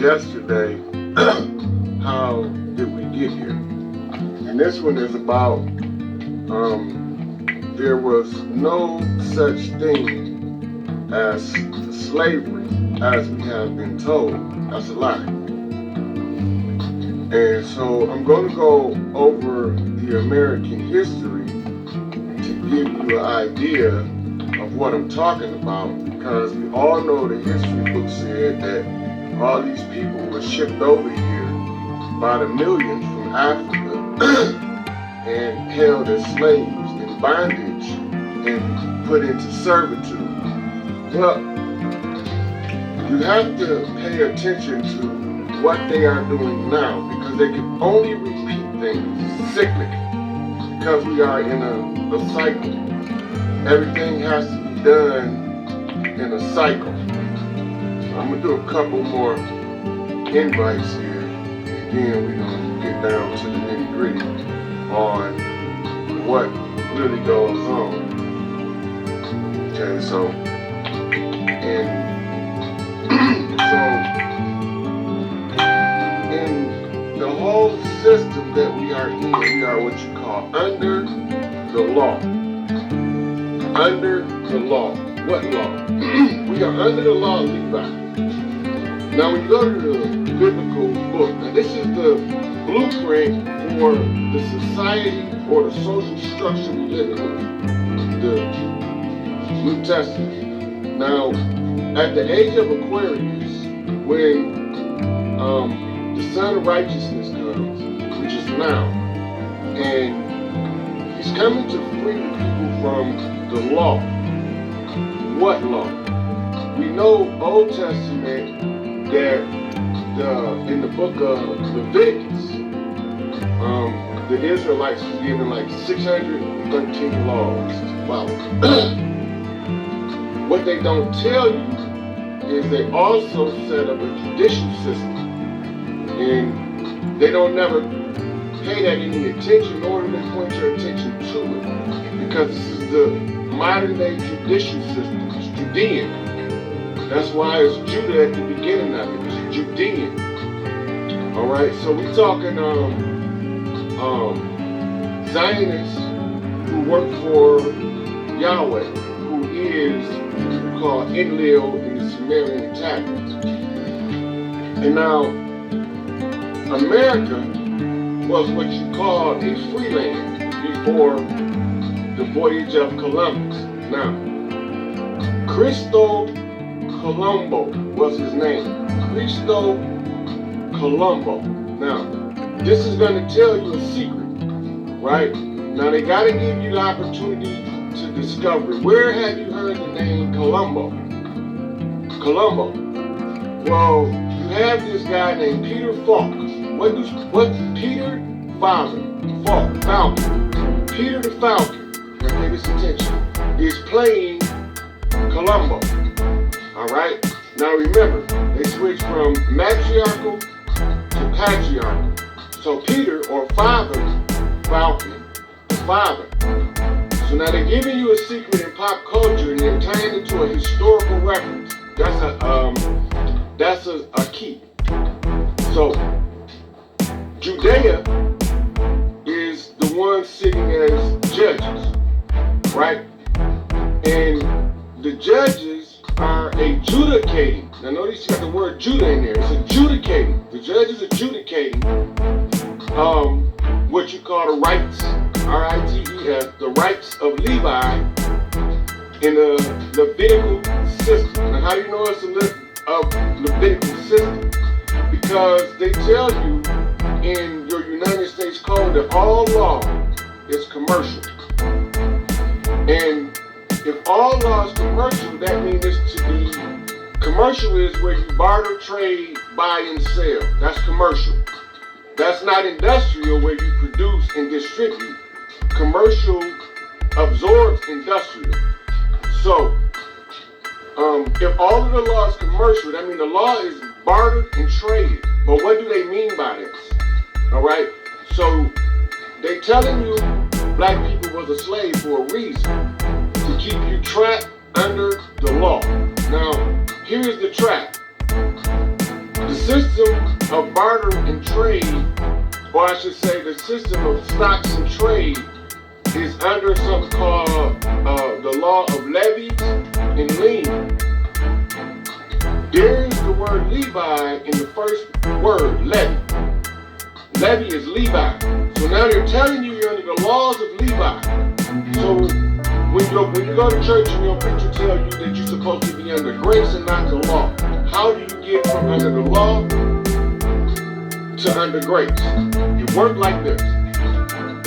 yesterday, how did we get here? And this one is about there was no such thing as slavery as we have been told. That's a lie. And so I'm going to go over the American history to give you an idea of what I'm talking about, because we all know the history book said that all these people were shipped over here by the millions from Africa and held as slaves in bondage and put into servitude. Well, you have to pay attention to what they are doing now, because they can only repeat things cyclically, because we are in a cycle. Everything has to be done in a cycle. I'm going to do a couple more invites here, and then we're going to get down to the nitty-gritty on what really goes on. Okay, so in the whole system that we are in, we are what you call under the law. Under the law. What law? We are under the law of Levi. Now when you go to the biblical book, now this is the blueprint for the society or the social structure we live in, the New Testament. Now, at the age of Aquarius, when the Son of Righteousness comes, which is now, and he's coming to free people from the law. What law? We know Old Testament that in the book of Leviticus, the Israelites were given like 613 laws to follow. What they don't tell you is they also set up a judicial system, and they don't never pay that any attention, nor do they point your attention to it, because this is the modern day judicial system. It's Judean. That's why it's Judah at the beginning of it. It's Judean. All right, so we're talking Zionists who work for Yahweh, who is called Enlil in the Sumerian tablets. And now, America was what you call a free land before the voyage of Columbus. Now, Cristo Colombo was his name. Cristo Colombo. Now, this is going to tell you a secret, right? Now, they got to give you the opportunity to discover it. Where have you heard the name Colombo? Colombo. Well, you have this guy named Peter Falk. What's Peter Falcon? Peter the Falcon, pay this attention, is playing Colombo. Alright? Now remember, they switched from matriarchal to patriarchal. So Peter, or Father Falcon, the father. So now they're giving you a secret in pop culture, and they're tying it to a historical reference. That's a key. So Judea is the one sitting as judges, right? And the judges are adjudicating. Now notice you got the word Judah in there. It's adjudicating. The judge is adjudicating what you call the rights, R-I-T-E-S, the rights of Levi in the Levitical system. Now how do you know it's a Levitical system? Because they tell you in your United States Code that all law is commercial. And if all law is commercial, that means it's to be, commercial is where you barter, trade, buy, and sell. That's commercial. That's not industrial, where you produce and distribute. Commercial absorbs industrial. So, if all of the law is commercial, that means the law is bartered and traded. But what do they mean by this? All right? So, they telling you black people was a slave for a reason. To keep you trapped under the law. Now, here's the trap. The system of barter and trade, or I should say the system of stocks and trade, is under something called the law of levies and lien. There is the word Levi in the first word, levy. Levy is Levi. So now they're telling you you're under the laws of Levi. So when you go to church and your preacher tell you that you're supposed to be under grace and not the law, how do you get from under the law to under grace? It worked like this.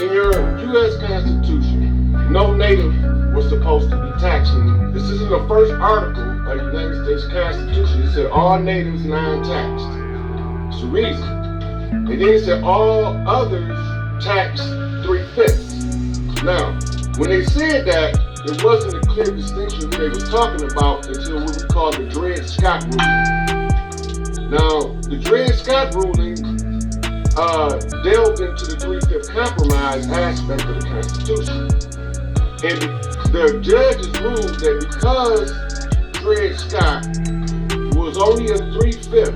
In your U.S. Constitution, no native was supposed to be taxed. And this is in the first article of the United States Constitution. It said all natives non-taxed. It's the reason. And then it said all others taxed 3/5. Now, when they said that, it wasn't a clear distinction who they was talking about until what we call the Dred Scott ruling. Now, the Dred Scott ruling delved into the 3/5 compromise aspect of the Constitution. And the judges ruled that because Dred Scott was only a 3/5,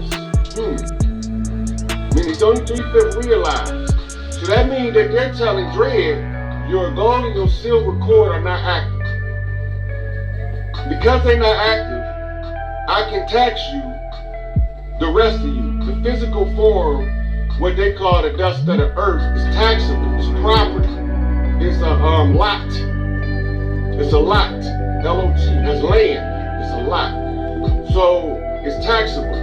I mean, it's only 3/5 realized. So that means that they're telling Dred, your gold and your silver cord are not active. Because they're not active, I can tax you, the rest of you. The physical form, what they call the dust of the earth, is taxable. It's property. It's a lot. It's a lot. L-O-T. That's land. It's a lot. So it's taxable.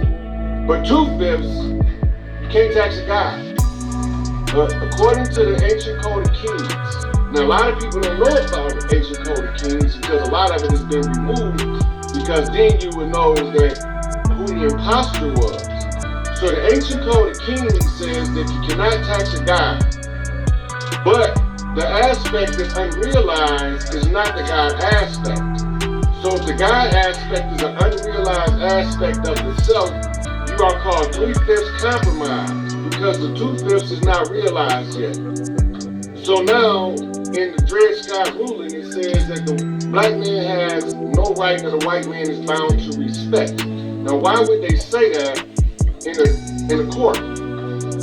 But 2/5, you can't tax a guy. But according to the ancient Code of Kings, now a lot of people don't know about the ancient Code of Kings because a lot of it has been removed, because then you would know that who the imposter was. So the ancient Code of Kings says that you cannot tax a guy, but the aspect that's unrealized is not the God aspect. So if the God aspect is an unrealized aspect of the self, you are called 3/5 compromise, because the 2/5 is not realized yet. So now, in the Dred Scott ruling, it says that the black man has no right that a white man is bound to respect. Now, why would they say that in a court?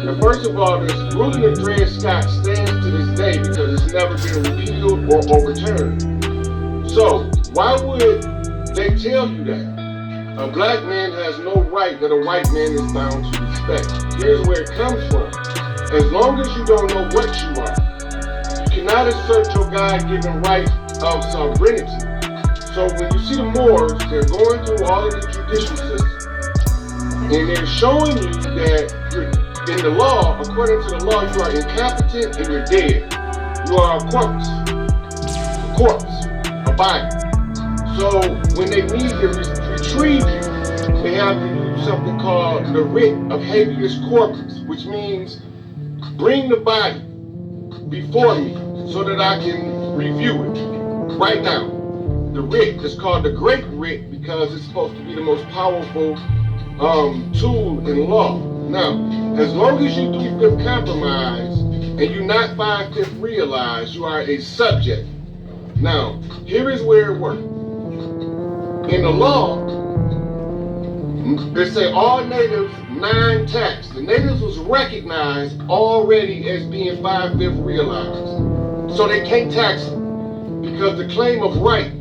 Now, first of all, this ruling of Dred Scott stands to this day because it's never been repealed or overturned. So, why would they tell you that? A black man has no right that a white man is bound to respect. Here's where it comes from. As long as you don't know what you are, you cannot assert your God-given right of sovereignty. So when you see the Moors, they're going through all of the judicial systems, and they're showing you that in the law, according to the law, you are incompetent and you're dead. You are a corpse, a body. So when they need to retrieve you, they have to use something called the writ of habeas corpus, which means bring the body before me so that I can review it. Write down. The writ is called the great writ because it's supposed to be the most powerful tool in law. Now, as long as you 3/5 compromise and you're not 5/5 realize, you are a subject. Now, here is where it works. In the law, they say all natives non-taxed. The natives was recognized already as being 5/5 realized. So they can't tax them because the claim of right,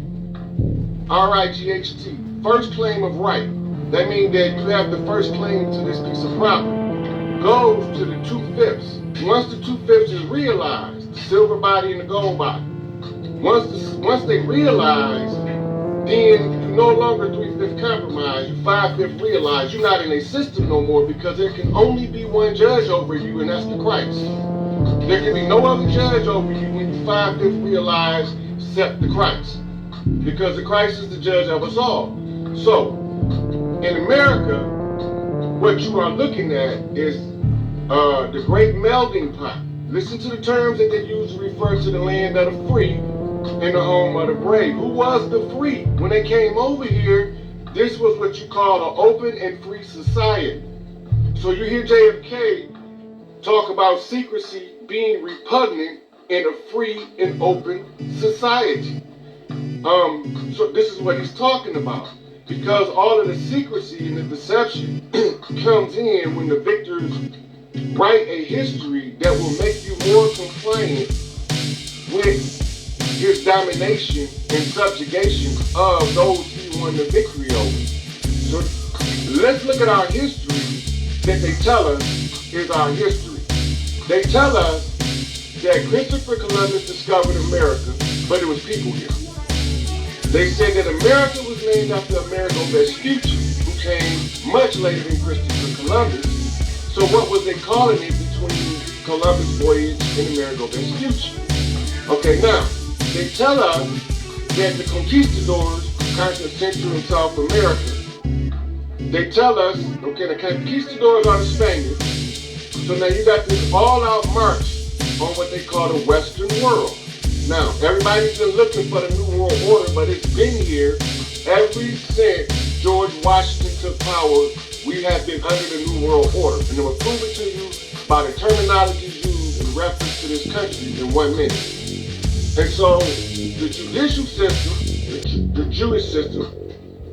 R-I-G-H-T, first claim of right, that means that you have the first claim to this piece of property, goes to the 2/5. Once the 2/5 is realized, the silver body and the gold body, once they realize, then you no longer 3/5 compromise, you 5/5 realize. You're not in a system no more because there can only be one judge over you, and that's the Christ. There can be no other judge over you when you 5/5 realize except the Christ, because the Christ is the judge of us all. So, in America, what you are looking at is the great melting pot. Listen to the terms that they use to refer to the land of the free and the home of the brave. Who was the free? When they came over here, this was what you call an open and free society. So you hear JFK talk about secrecy being repugnant in a free and open society. So this is what he's talking about. Because all of the secrecy and the deception comes in when the victors write a history that will make you more compliant with his domination and subjugation of those he won the victory over. So let's look at our history that they tell us is our history. They tell us that Christopher Columbus discovered America, but it was people here. They said that America was named after Amerigo Vespucci, who came much later than Christopher Columbus. So what was they calling it between Columbus' voyage and Amerigo Vespucci? Okay, now, they tell us that the conquistadors conquered Central and South America. They tell us, okay, the conquistadors are the Spaniards. So now you got this all-out march on what they call the Western world. Now, everybody's been looking for the New World Order, but it's been here ever since George Washington took power. We have been under the New World Order. And I'm going to prove it to you by the terminology used in reference to this country in 1 minute. And so, the judicial system, the Jewish system,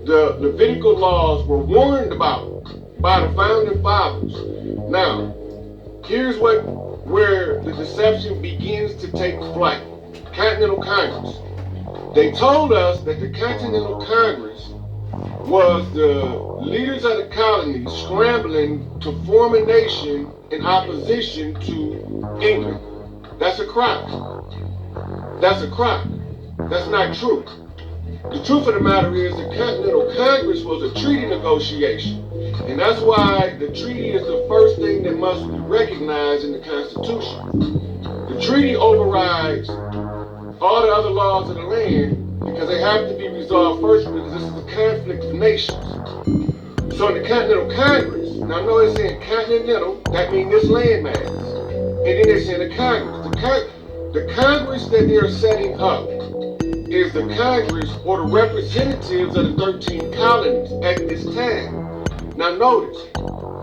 the Levitical laws were warned about by the founding fathers. Now, here's where the deception begins to take flight. Continental Congress. They told us that the Continental Congress was the leaders of the colonies scrambling to form a nation in opposition to England. That's a crock. That's a crock. That's not true. The truth of the matter is the Continental Congress was a treaty negotiation. And that's why the treaty is the first thing that must be recognized in the Constitution. The treaty overrides all the other laws of the land because they have to be resolved first because this is a conflict of nations. So in the Continental Congress, now I know they're saying continental, that means this landmass. And then they're saying the Congress. The Congress that they're setting up is the Congress or the representatives of the 13 colonies at this time. Now notice,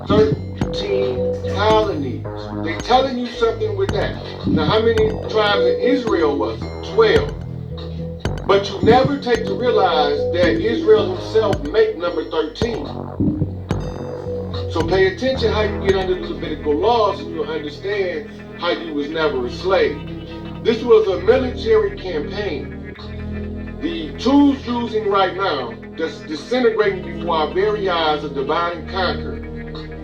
13 colonies. They're telling you something with that. Now how many tribes in Israel was it? 12. But you never take to realize that Israel himself make number 13. So pay attention how you get under the Levitical laws so you'll understand how you was never a slave. This was a military campaign. The tools using right now, that's disintegrating before our very eyes, are divide and conquer.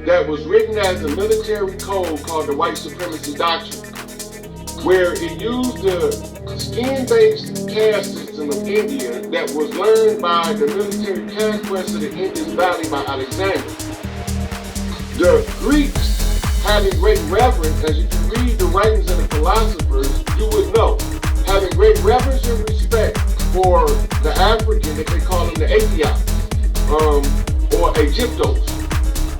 That was written as a military code called the White Supremacy Doctrine, where it used the skin-based caste system of India that was learned by the military conquest of the Indus Valley by Alexander. The Greeks, having great reverence, as you can read the writings of the philosophers, you would know, having great reverence and respect for the African, that they call them the A-merikkka, or Egyptos.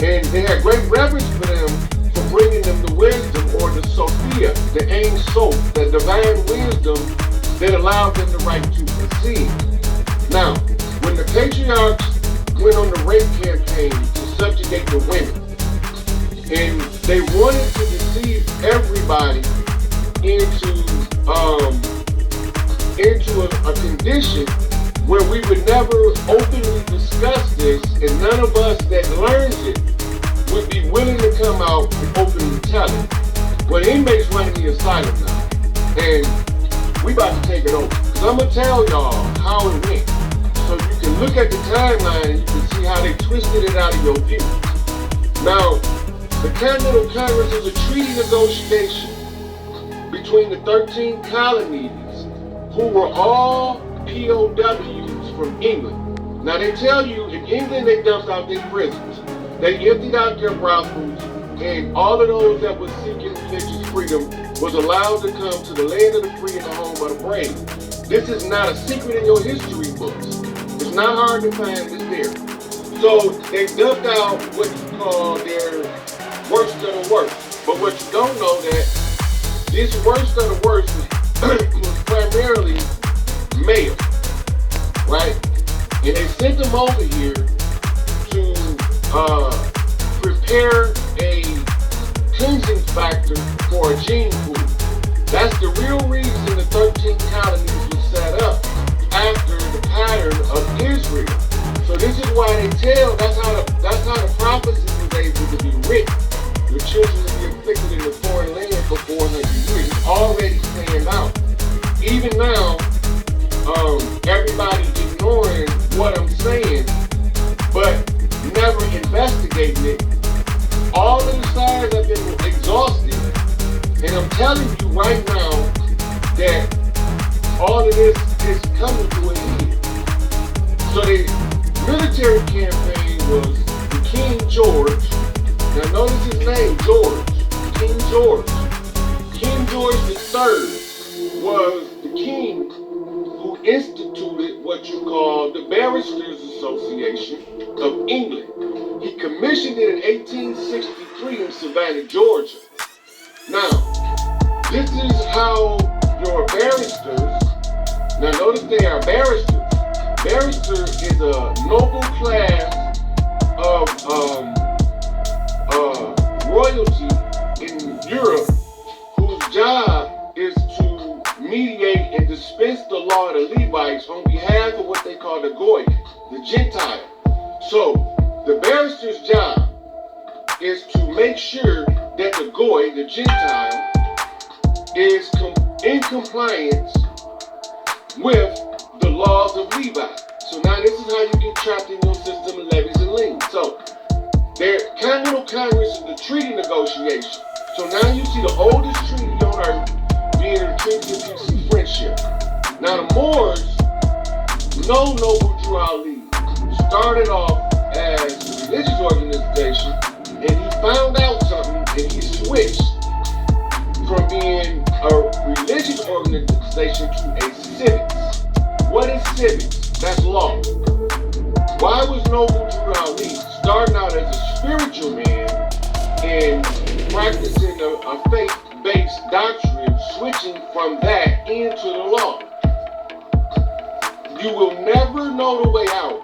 And they had great reverence for them for bringing them the wisdom, or the Sophia, the Ein Sof, the divine wisdom that allowed them the right to conceive. Now, when the patriarchs went on the rape campaign to subjugate the women, and they wanted to deceive everybody into a condition where we would never openly discuss this, and none of us that learns it would be willing to come out and openly tell it. Well, the inmates running the asylum now, and we about to take it over. Because I'm going to tell y'all how it went. So you can look at the timeline and you can see how they twisted it out of your view. Now, the Continental Congress is a treaty negotiation between the 13 colonies who were all POWs from England. Now they tell you in England they dumped out their prisons. They emptied out their brothels, and all of those that were seeking religious freedom was allowed to come to the land of the free and the home of the brave. This is not a secret in your history books. It's not hard to find, it's there. So they dumped out what you call their worst of the worst. But what you don't know that this worst of the worst was primarily male, right? And they sent them over here to prepare a cleansing factor for a gene pool. That's the real reason the 13 colonies was set up after the pattern of Israel. So So this is why they tell, that's how the prophecy was able to be written. Your children will be afflicted in the foreign land for 400 years. It's already playing out. Even now, everybody ignoring what I'm saying, but never investigating it. All of the signs have been exhausted, and I'm telling you right now that all of this is coming to an end. So the military campaign was the King George. Now notice his name, George. King George. King George III was the king who instituted what you call the Barristers Association of England. He commissioned it in 1863 in Savannah, Georgia. Now, this is how your barristers, now notice they are barristers. Barrister is a noble class of royalty in Europe whose job is to mediate and dispense the law to Levites on behalf of what they call the Goy, the Gentile. So, the barrister's job is to make sure that the Goy, the Gentile, is in compliance with the laws of Levi. So now this is how you get trapped in your system of levies and liens. So, their Continental Congress is the treaty negotiation. So now you see the oldest treaty on earth being the Treaty of Peace and Friendship. Now the Moors, no noble Drew Ali, started off as a religious organization, and he found out something, and he switched from being a religious organization to a civics. What is civics? That's law. Why was noble Drew Ali starting out as a spiritual man and practicing a faith-based doctrine, switching from that into the law? You will never know the way out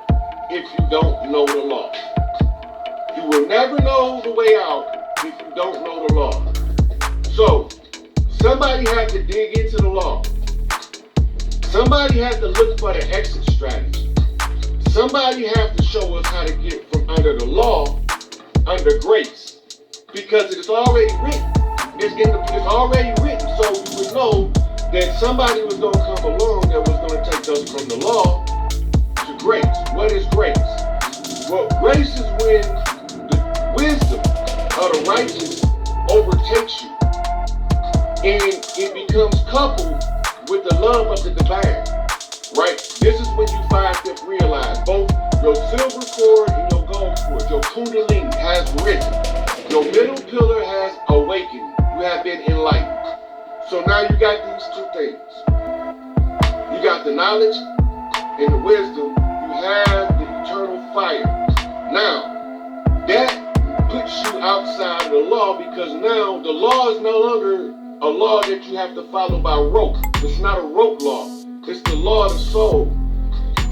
if you don't know the law. You will never know the way out if you don't know the law. So, somebody had to dig into the law. Somebody had to look for the exit strategy. Somebody had to show us how to get from under the law, under grace. Because it's already written. It's already written, so you would know that somebody was going to come along that was going to take us from the law to grace. What is grace? Well, grace is when the wisdom of the righteous overtakes you, and it becomes coupled with the love of the divine, right? This is when you find them realize both your silver cord and your gold cord, your kundalini has risen, your middle pillar has awakened, you have been enlightened. So now you got these two things. You got the knowledge and the wisdom, you have the eternal fire. Now, that puts you outside of the law, because now the law is no longer a law that you have to follow by rote. It's not a rote law. It's the law of the soul.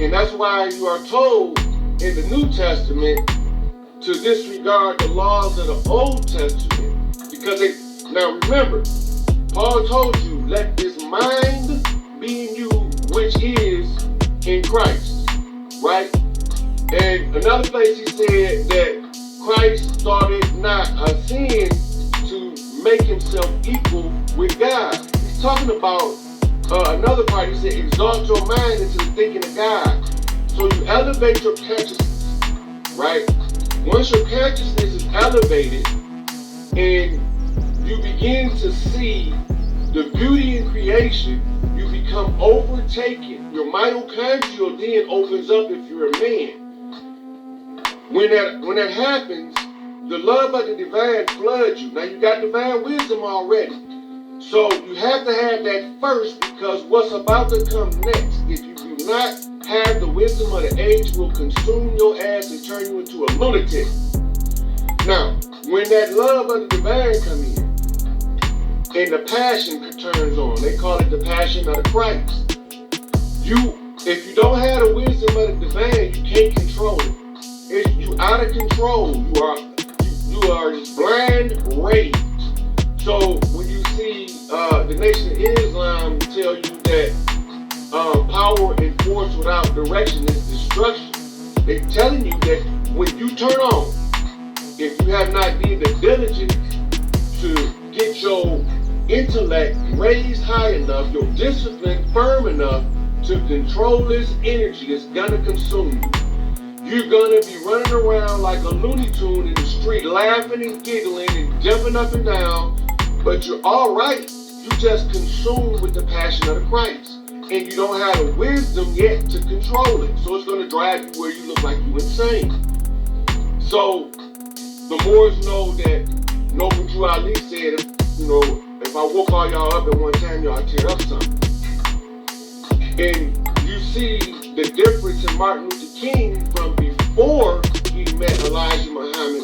And that's why you are told in the New Testament to disregard the laws of the Old Testament. Because now remember, Paul told you, let this mind be in you, which is in Christ. Right? And another place he said that Christ thought it not a sin to make himself equal with God. He's talking about another part. He said, exalt your mind into the thinking of God. So you elevate your consciousness, right? Once your consciousness is elevated and you begin to see the beauty in creation, you become overtaken. Your mitochondrial then opens up if you're a man. When that happens, the love of the divine floods you. Now you got divine wisdom already. So you have to have that first, because what's about to come next, if you do not have the wisdom of the age, will consume your ass and turn you into a lunatic. Now, when that love of the divine come in, and the passion turns on, they call it the passion of the Christ. If you don't have the wisdom of the divine, you can't control it. You out of control. You are just blind rage. So when you see the Nation of Islam tell you that power and force without direction is destruction, They're telling you that when you turn on, if you have not did the diligence to get your intellect raised high enough, your discipline firm enough to control this energy that's gonna consume you, you're gonna be running around like a Looney Tune in the street, laughing and giggling and jumping up and down, but you're all right. You just consumed with the passion of the Christ, and you don't have the wisdom yet to control it. So it's gonna drive you where you look like you're insane. So the Moors know that Noble Ali said, if I woke all y'all up at one time, y'all tear up something. And you see the difference in Martin Luther King from before he met Elijah Muhammad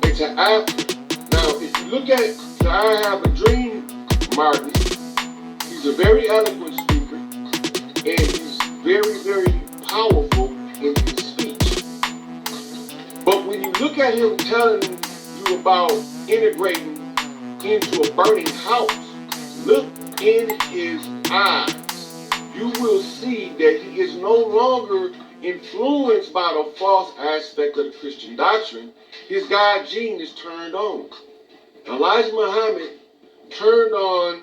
and to after. Now, if you look at the I Have a Dream Martin, he's a very eloquent speaker, and he's very, very powerful in his speech. But when you look at him telling you about integrating into a burning house, look in his eyes. You will see that he is no longer influenced by the false aspect of the Christian doctrine. His God gene is turned on. Elijah Muhammad turned on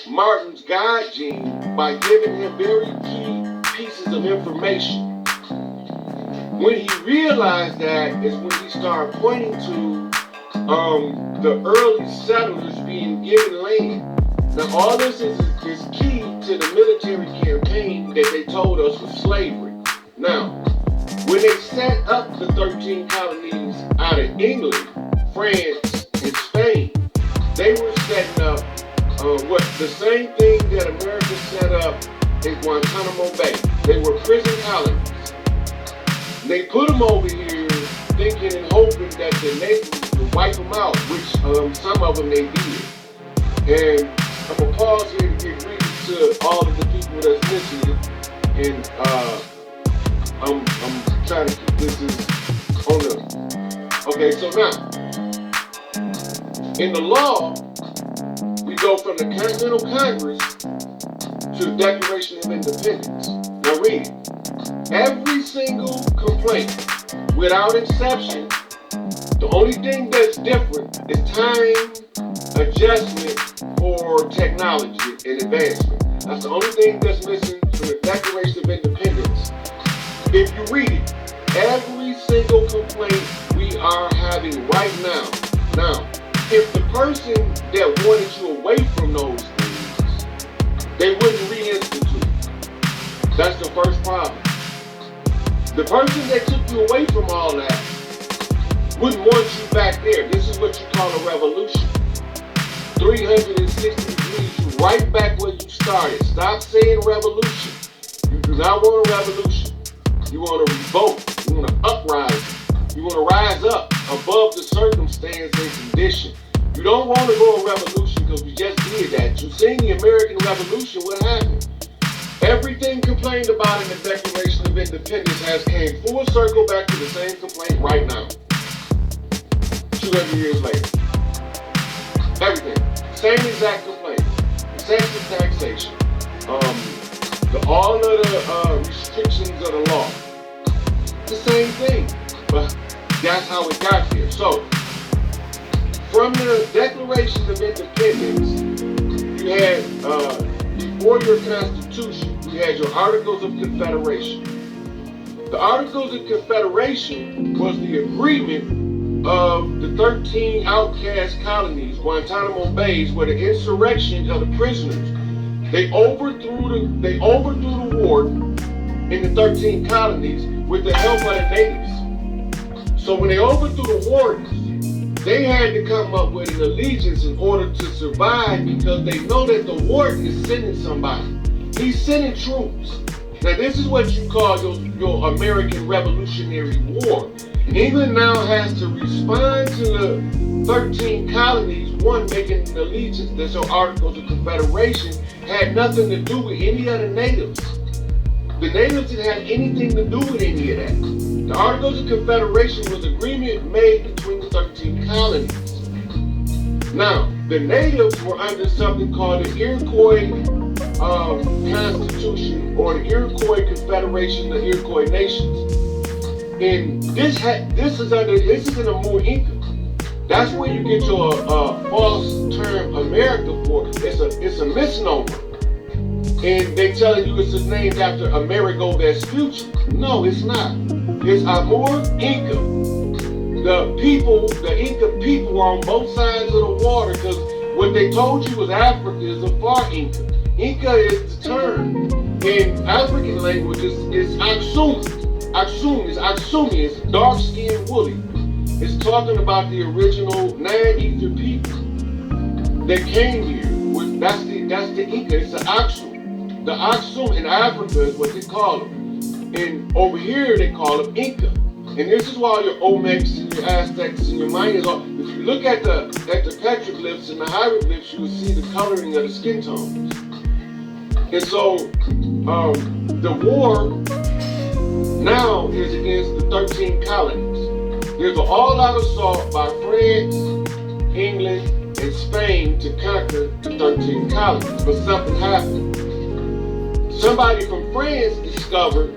Martin's God gene by giving him very key pieces of information. When he realized that is when he started pointing to the early settlers being given land. Now all this is key to the military campaign that they told us was slavery. Now, when they set up the 13 colonies out of England, France, and Spain, they were setting up the same thing that America set up in Guantanamo Bay. They were prison colonies. They put them over here thinking and hoping that the natives would wipe them out, which some of them they did. And I'm going to pause here to get ready to all of the people that's listening, and I'm trying to keep this on the. Okay, so now, in the law, we go from the Continental Congress to the Declaration of Independence. Now read it. Every single complaint, without exception, the only thing that's different is time adjustment for technology and advancement. That's the only thing that's missing from the Declaration of Independence. If you read it, every single complaint we are having right now. Now, if the person that wanted you away from those things, they wouldn't reinstitute. That's the first problem. The person that took you away from all that wouldn't want you back there. This is what you call a revolution. 360 degrees, you right back where you started. Stop saying revolution. You do not want a revolution. You want a revolt. You want an uprising. You want to rise up above the circumstance and condition. You don't want to go a revolution because we just did that. You seen the American Revolution, what happened? Everything complained about in the Declaration of Independence has came full circle back to the same complaint right now. 200 years later. Everything. Same exact complaint. Excessive taxation. All of the restrictions of the law. The same thing. But that's how it got here. So, from the Declaration of Independence, you had, before your Constitution, you had your Articles of Confederation. The Articles of Confederation was the agreement of the 13 outcast colonies, Guantanamo Bays, where the insurrection of the prisoners, they overthrew the war in the 13 colonies with the help of the natives. So when they overthrew the wardens, they had to come up with an allegiance in order to survive because they know that the warden is sending somebody. He's sending troops. Now this is what you call your American Revolutionary War. England now has to respond to the 13 colonies, one making an allegiance. That's your Articles of Confederation, had nothing to do with any of the natives. The natives didn't have anything to do with any of that. The Articles of Confederation was an agreement made between the 13 colonies. Now, the natives were under something called the Iroquois Constitution, or the Iroquois Confederation of Iroquois Nations. And this is in A-merikkka. That's where you get your false term America for. It's a misnomer. And they telling you it's named after Amerigo Vespucci. No, it's not. It's A-mur-Inca. The Inca people were on both sides of the water, because what they told you was Africa is a far Inca. Inca is the term. In African language, it's Aksum. Aksum is Aksumi. It's dark-skinned woolly. It's talking about the original 9 Ether people that came here. That's the Inca. It's the Aksum. The Aksum in Africa is what they call them. And over here they call them Inca. And this is why your Olmecs and your Aztecs and your Mayans are. If you look at the petroglyphs and the hieroglyphs, you will see the coloring of the skin tones. And so the war now is against the 13 colonies. There's an all-out assault by France, England, and Spain to conquer the 13 colonies. But something happened. Somebody from France discovered,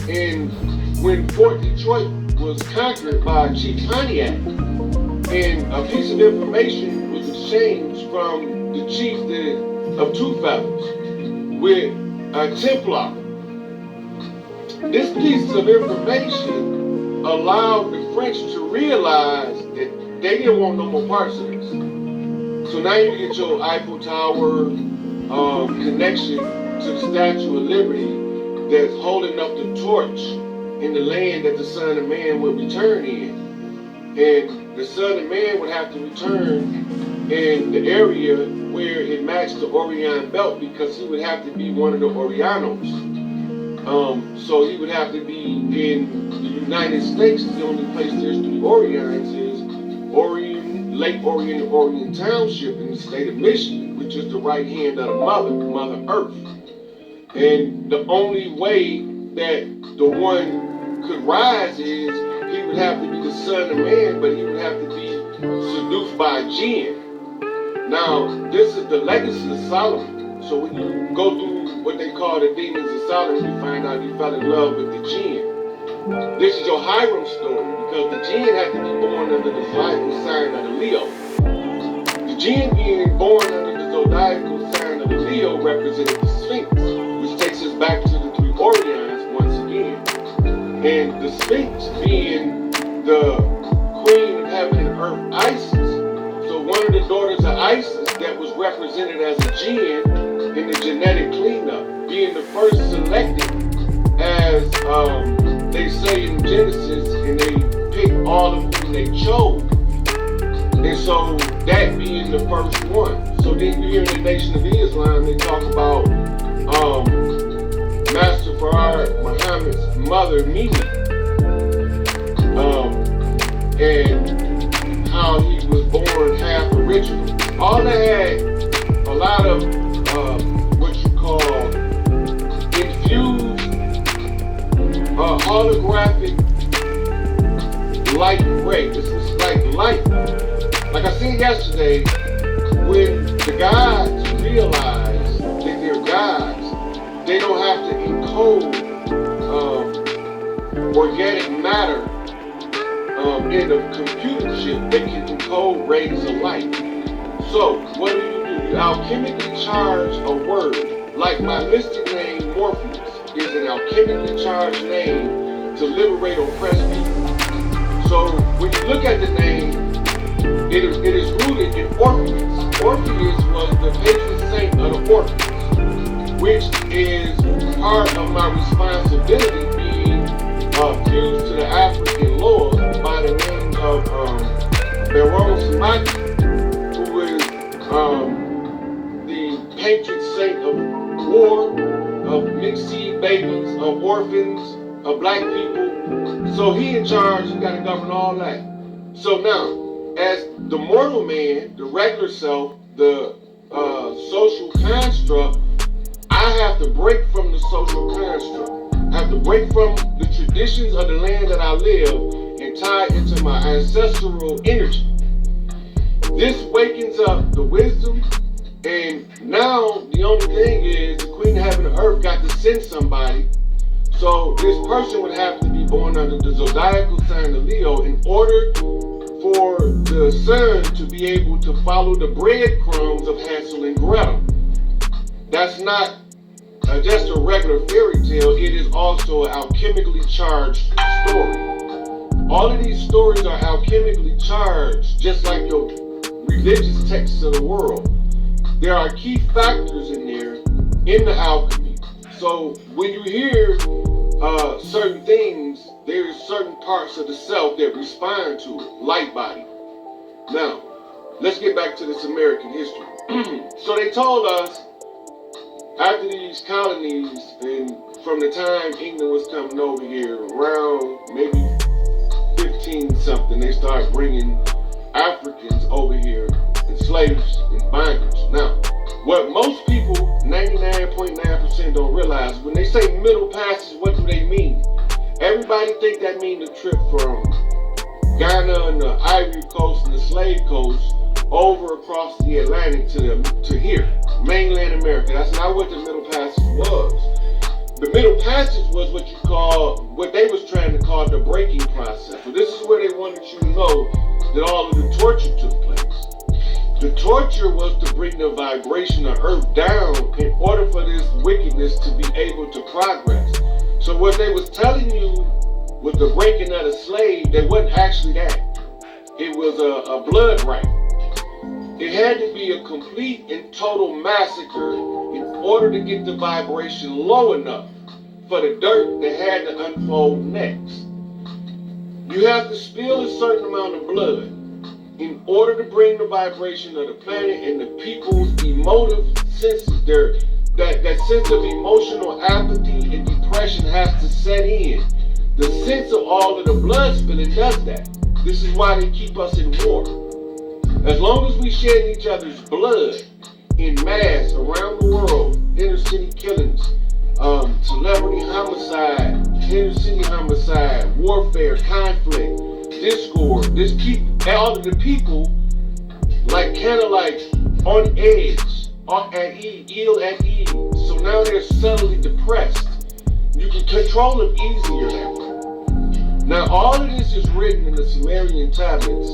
and when Fort Detroit was conquered by Chief Pontiac, and a piece of information was exchanged from the chief of Two Feathers with a Templar. This piece of information allowed the French to realize that they didn't want no more parts of this. So now you get your Eiffel Tower connection to the Statue of Liberty that's holding up the torch in the land that the Son of Man will return in. And the Son of Man would have to return in the area where it matched the Orion Belt, because he would have to be one of the Orianos. So he would have to be in the United States. The only place there's 3 Orions is Orion, Lake Orion, and Orion Township in the state of Michigan, which is the right hand of the Mother Earth. And the only way that the one could rise is he would have to be the Son of Man, but he would have to be seduced by a jinn. Now, this is the legacy of Solomon. So when you go through what they call the demons of Solomon, you find out he fell in love with the jinn. This is your Hiram story, because the jinn had to be born under the zodiacal sign of the Leo. The jinn being born under the zodiacal sign of the Leo represented the Sphinx, which takes us back to the 3 Orions once again. And the Sphinx being the queen of heaven and earth, Isis. So one of the daughters of Isis that was represented as a jinn in the genetic cleanup, being the first selected as they say in Genesis, and they picked all of whom they chose. And so that being the first one. So then you hear in the Nation of Islam, they talk about Master Farad Muhammad's mother, Mimi, and how he was born half original. All that had a lot of what you call infused holographic light ray. This is like light. Like I seen yesterday, when the gods realize that they're gods, they don't have to encode organic matter in a computer chip. They can encode rays of light. So what do? You alchemically charge a word. Like my mystic name, Morpheus, is an alchemically charged name to liberate oppressed people. So when you look at the name, it is rooted in Orpheus. Orpheus was the patron saint of the orphans, which is part of my responsibility being fused to the African Lord by the name of Baron Samaki, who is the patron saint of war, of mixed seed babies, of orphans, of black people. So he in charge, he got to govern all that. So now, as the mortal man, the regular self, the social construct, I have to break from the social construct. I have to break from the traditions of the land that I live and tie into my ancestral energy. This wakens up the wisdom, And now the only thing is the Queen of Heaven and Earth got to send somebody. So this person would have to be born under the zodiacal sign of Leo in order for the son to be able to follow the breadcrumbs of Hansel and Gretel. That's not just a regular fairy tale. It is also an alchemically charged story. All of these stories are alchemically charged, just like your religious texts of the world. There are key factors in there in the alchemy. So when you hear certain things, there's certain parts of the self that respond to it, light body. Now, let's get back to this American history. So they told us after these colonies, and from the time England was coming over here, around maybe 15 something, they started bringing Africans over here in slaves and bondage. Now, what most people, 99.9% don't realize, when they say Middle Passage, what do they mean? Everybody think that means the trip from Ghana and the Ivory Coast and the Slave Coast over across the Atlantic to here, mainland America. That's not what the Middle Passage was. The Middle Passage was what they was trying to call the breaking process. So this is where they wanted you to know that all of the torture took place. The torture was to bring the vibration of Earth down in order for this wickedness to be able to progress. So what they was telling you with the breaking of the slave, that wasn't actually that. It was a blood rite. It had to be a complete and total massacre in order to get the vibration low enough for the dirt that had to unfold next. You have to spill a certain amount of blood in order to bring the vibration of the planet and the people's emotive senses. That sense of emotional apathy and depression has to set in. The sense of all of the blood spilling does that. This is why they keep us in war. As long as we shed each other's blood in mass around the world, inner city killings, celebrity homicide, inner city homicide, warfare, conflict, discord, all of the people kind of on edge, ill at ease. So now they're subtly depressed. You can control them easier that way. Now all of this is written in the Sumerian tablets,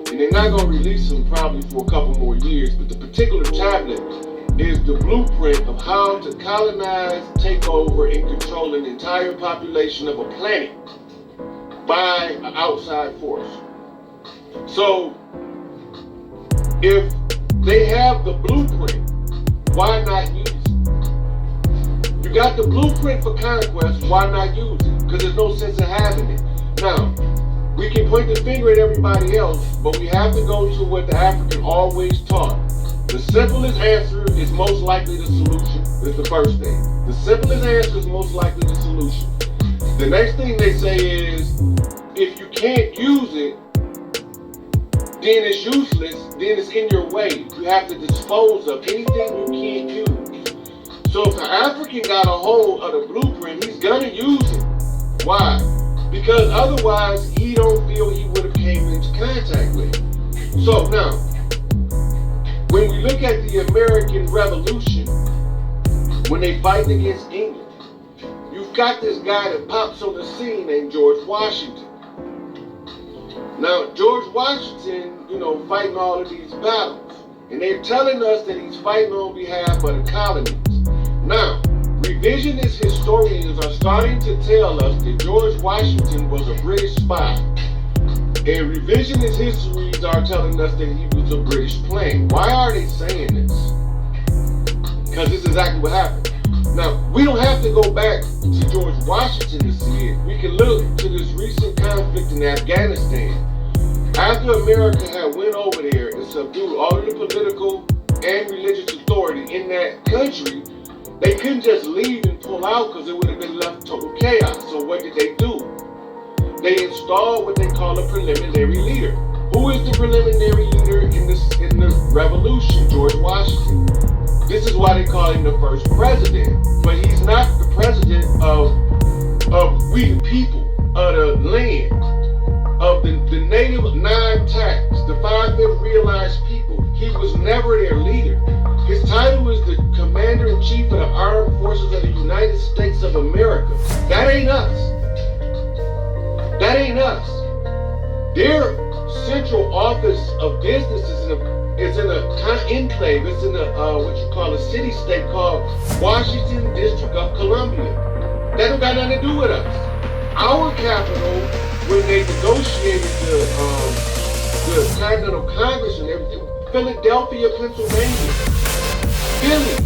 and they're not going to release them probably for a couple more years, but the particular tablet is the blueprint of how to colonize, take over, and control an entire population of a planet by an outside force. So if they have the blueprint, why not use it? You got the blueprint for conquest, why not use it? Because there's no sense of having it. Now, we can point the finger at everybody else, but we have to go to what the African always taught. The simplest answer is most likely the solution, is the first thing. The simplest answer is most likely the solution. The next thing they say is, if you can't use it, then it's useless, then it's in your way. You have to dispose of anything you can't use. So if the African got a hold of the blueprint, he's gonna use it. Why? Because otherwise he don't feel he would have came into contact with it. So now, when we look at the American Revolution, when they fight against England, you've got this guy that pops on the scene named George Washington. Now, George Washington, fighting all of these battles. And they're telling us that he's fighting on behalf of the colonies. Now, revisionist historians are starting to tell us that George Washington was a British spy. And revisionist histories are telling us that he was a British plane. Why are they saying this? Because this is exactly what happened. Now, we don't have to go back to George Washington to see it. We can look to this recent conflict in Afghanistan. After America had went over there and subdued all of the political and religious authority in that country, they couldn't just leave and pull out because it would have been left total chaos. So what did they do? They installed what they call a preliminary leader. Who is the preliminary leader in the revolution? George Washington. This is why they call him the first president. But he's not the president of we the people, of the land, of the native non-tax, the 5/5 realized people. He was never their leader. His title is the Commander-in-Chief of the Armed Forces of the United States of America. That ain't us. That ain't us. Their central office of business is in a enclave. It's in what you call a city-state called Washington District of Columbia. That don't got nothing to do with us. Our capital, when they negotiated the Continental Congress and everything, Philadelphia, Pennsylvania. Philly,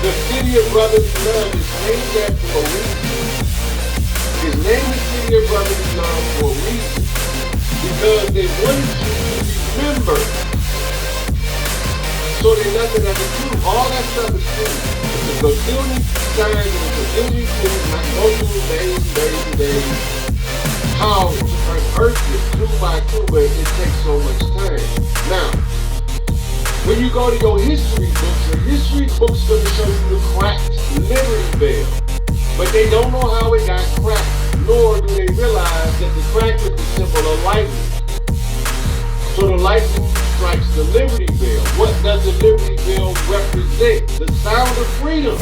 the city of brotherly love, is named that for a reason. It's named the city of brotherly love for a reason. Because they wanted you to remember. So there's nothing that can do. All that stuff is true. It's a gazillion signs and a gazillion things, and I can go through days and days and days. How to unearth it clue by clue, but it takes so much time. Now, when you go to your history books going to show you the cracked Liberty Bell. But they don't know how it got cracked, nor do they realize that the crack is the symbol of lightning. So the lightning strikes the Liberty Bell. What does the Liberty Bell represent? The sound of freedom.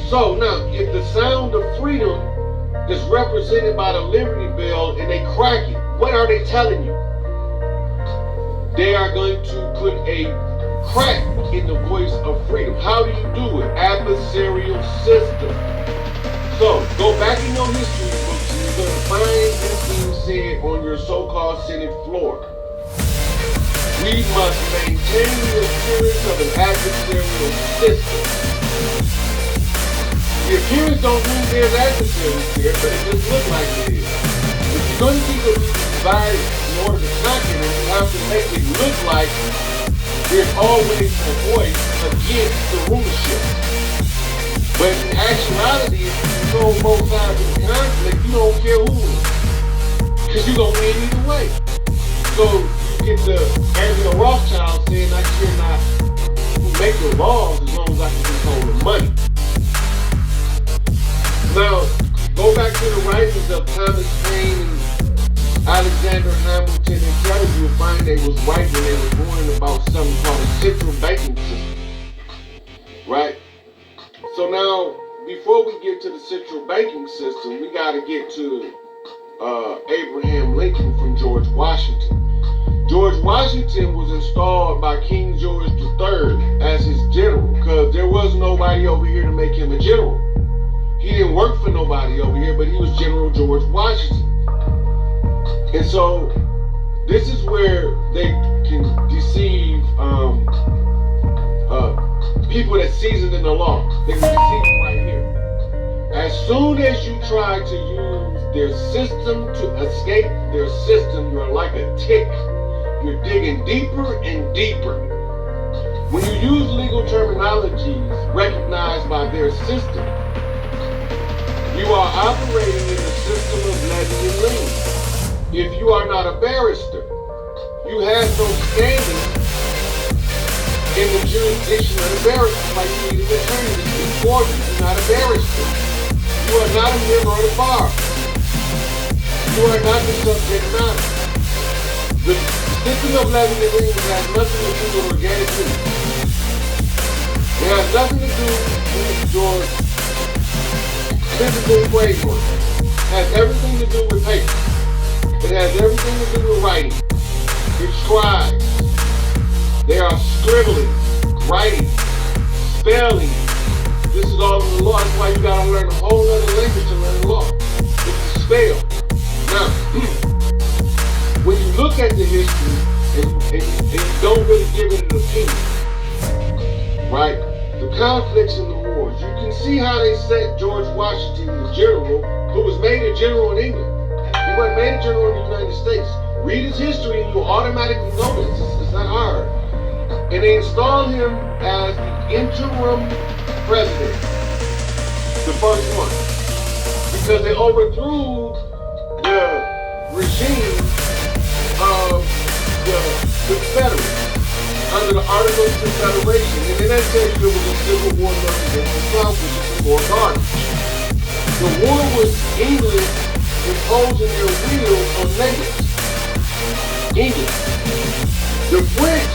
So now, if the sound of freedom is represented by the Liberty Bell and they crack it, what are they telling you? They are going to put a crack in the voice of freedom. How do you do it? Adversarial system. So, go back in your history books and you're going to find this being said on your so-called Senate floor. We must maintain the appearance of an adversarial system. The appearance don't mean there's adversaries there, but it just looks like it is. If you're going to keep it divided in order to conquer them, you have to make it look like there's always a voice against the rulership. But in actuality, if you control both sides of the conflict, you don't care who wins. Because you're going to win either way. So you get the Angela Rothschild saying, I care not who make the laws as long as I can control the money. Now, go back to the writings of Thomas Paine and Alexander Hamilton and Keller, you'll find they was white when they were born about something called a central banking system. Right? So now, before we get to the central banking system, we got to get to Abraham Lincoln from George Washington. George Washington was installed by King George III as his general because there was nobody over here to make him a general. He didn't work for nobody over here, but he was General George Washington. And so, this is where they can deceive people that's seasoned in the law. They can deceive them right here. As soon as you try to use their system to escape their system, you're like a tick. You're digging deeper and deeper. When you use legal terminologies recognized by their system, you are operating in the system of levy and lien. If you are not a barrister, you have no standing in the jurisdiction of the barrister, like you need an attorney to speak for you. You're not a barrister. You are not a member of the bar. You are not the subject matter. The system of levy and lien has nothing to do with organic news. It has nothing to do with your physical framework. It has everything to do with paper. It has everything to do with writing. It's scribes. They are scribbling, writing, spelling. This is all in the law. That's why you gotta learn a whole other language to learn the law. It's the spell. Now, when you look at the history and you don't really give it an opinion, right? The conflicts and the wars, you can see how they set George Washington, the general, who was made a general in England. He wasn't made a general in the United States. Read his history and you'll automatically know this. It's not hard. And they installed him as the interim president, the first one, because they overthrew the regime of the Confederates under the Articles of Confederation. And then they tell you there was a civil war against the South, which is more garbage. The war was England imposing their will on natives. England. The French,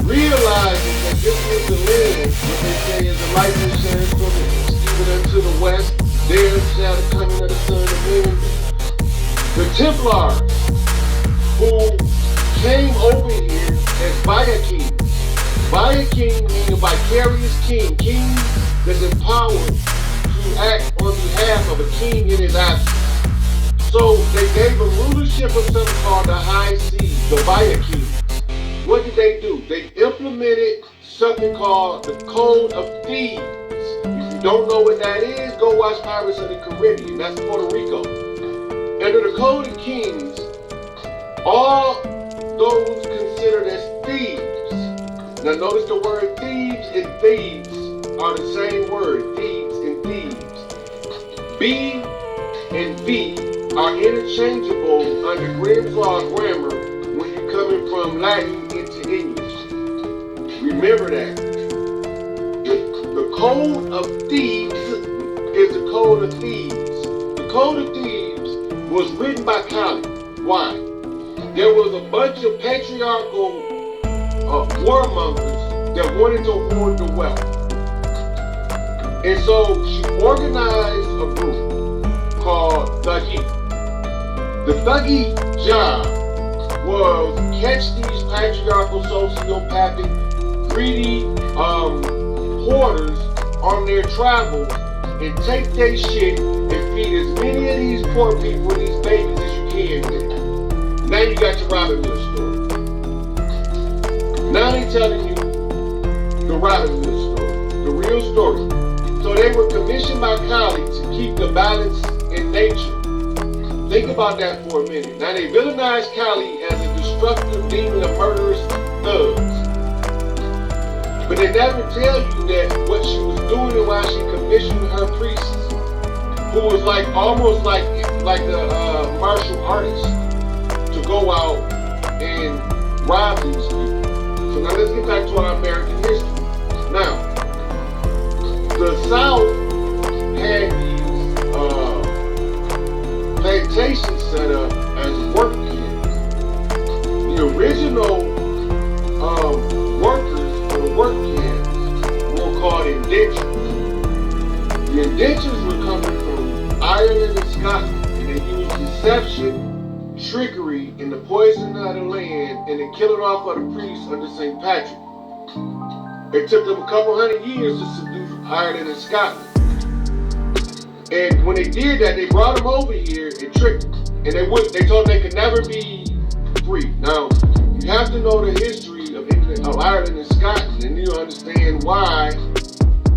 realizing that this is the land, what they say is the light that shines from the east, even unto the west. There shall the coming of the sun and moon be. The Templars, who came over here as King. King meaning a vicarious king. King that's empowered to act on behalf of a king in his absence. So they gave a rulership of something called the High Seas, the Kings. What did they do? They implemented something called the Code of Thieves. If you don't know what that is, go watch Pirates of the Caribbean. That's Puerto Rico. Under the Code of Kings, all those considered as thieves. Now notice the word thieves and thieves are the same word, thieves and thieves. B and V are interchangeable under Grimm's Law grammar when you're coming from Latin into English. Remember that. The Code of Thieves is the Code of Thieves. The Code of Thieves was written by Kali. Why? There was a bunch of patriarchal warmongers that wanted to hoard the wealth. And so she organized a group called Thuggee. The Thuggee job was catch these patriarchal, sociopathic, greedy hoarders on their travels and take their shit and feed as many of these poor people and these babies as you can with. Now you got your Robin Hood story. Now they telling you the Robin Hood story, the real story. So they were commissioned by Kali to keep the balance in nature. Think about that for a minute. Now they villainize Kali as a destructive demon of murderous thugs. But they never tell you that what she was doing and why she commissioned her priests, who was almost like a martial artist, to go out and rob these people. So now let's get back to our American history. Now, the South had these plantations set up as work camps. The original workers for the work camps were called indentures. The indentures were coming from Ireland and Scotland, and they used deception, trickery, and the poison of the land, and the killing off of the priests under St. Patrick. It took them a couple hundred years to subdue Ireland and Scotland. And when they did that, they brought them over here and tricked them. And they told them they could never be free. Now, you have to know the history of Ireland and Scotland, and you'll understand why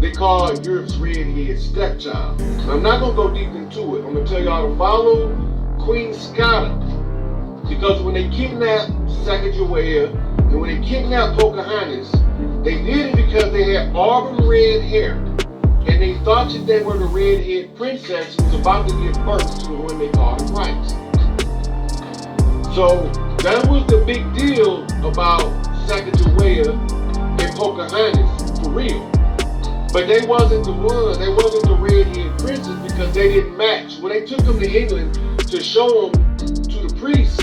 they call Europe's redhead stepchild. Now, I'm not going to go deep into it. I'm going to tell y'all to follow Queen Scotta. Because when they kidnapped Sacagawea and when they kidnapped Pocahontas, they did it because they had auburn red hair. And they thought that they were the redhead princess who was about to give birth to the one they called a Christ. So that was the big deal about Sacagawea and Pocahontas, for real. But they wasn't the ones, they wasn't the redhead princess because they didn't match. When they took them to England to show them to the priests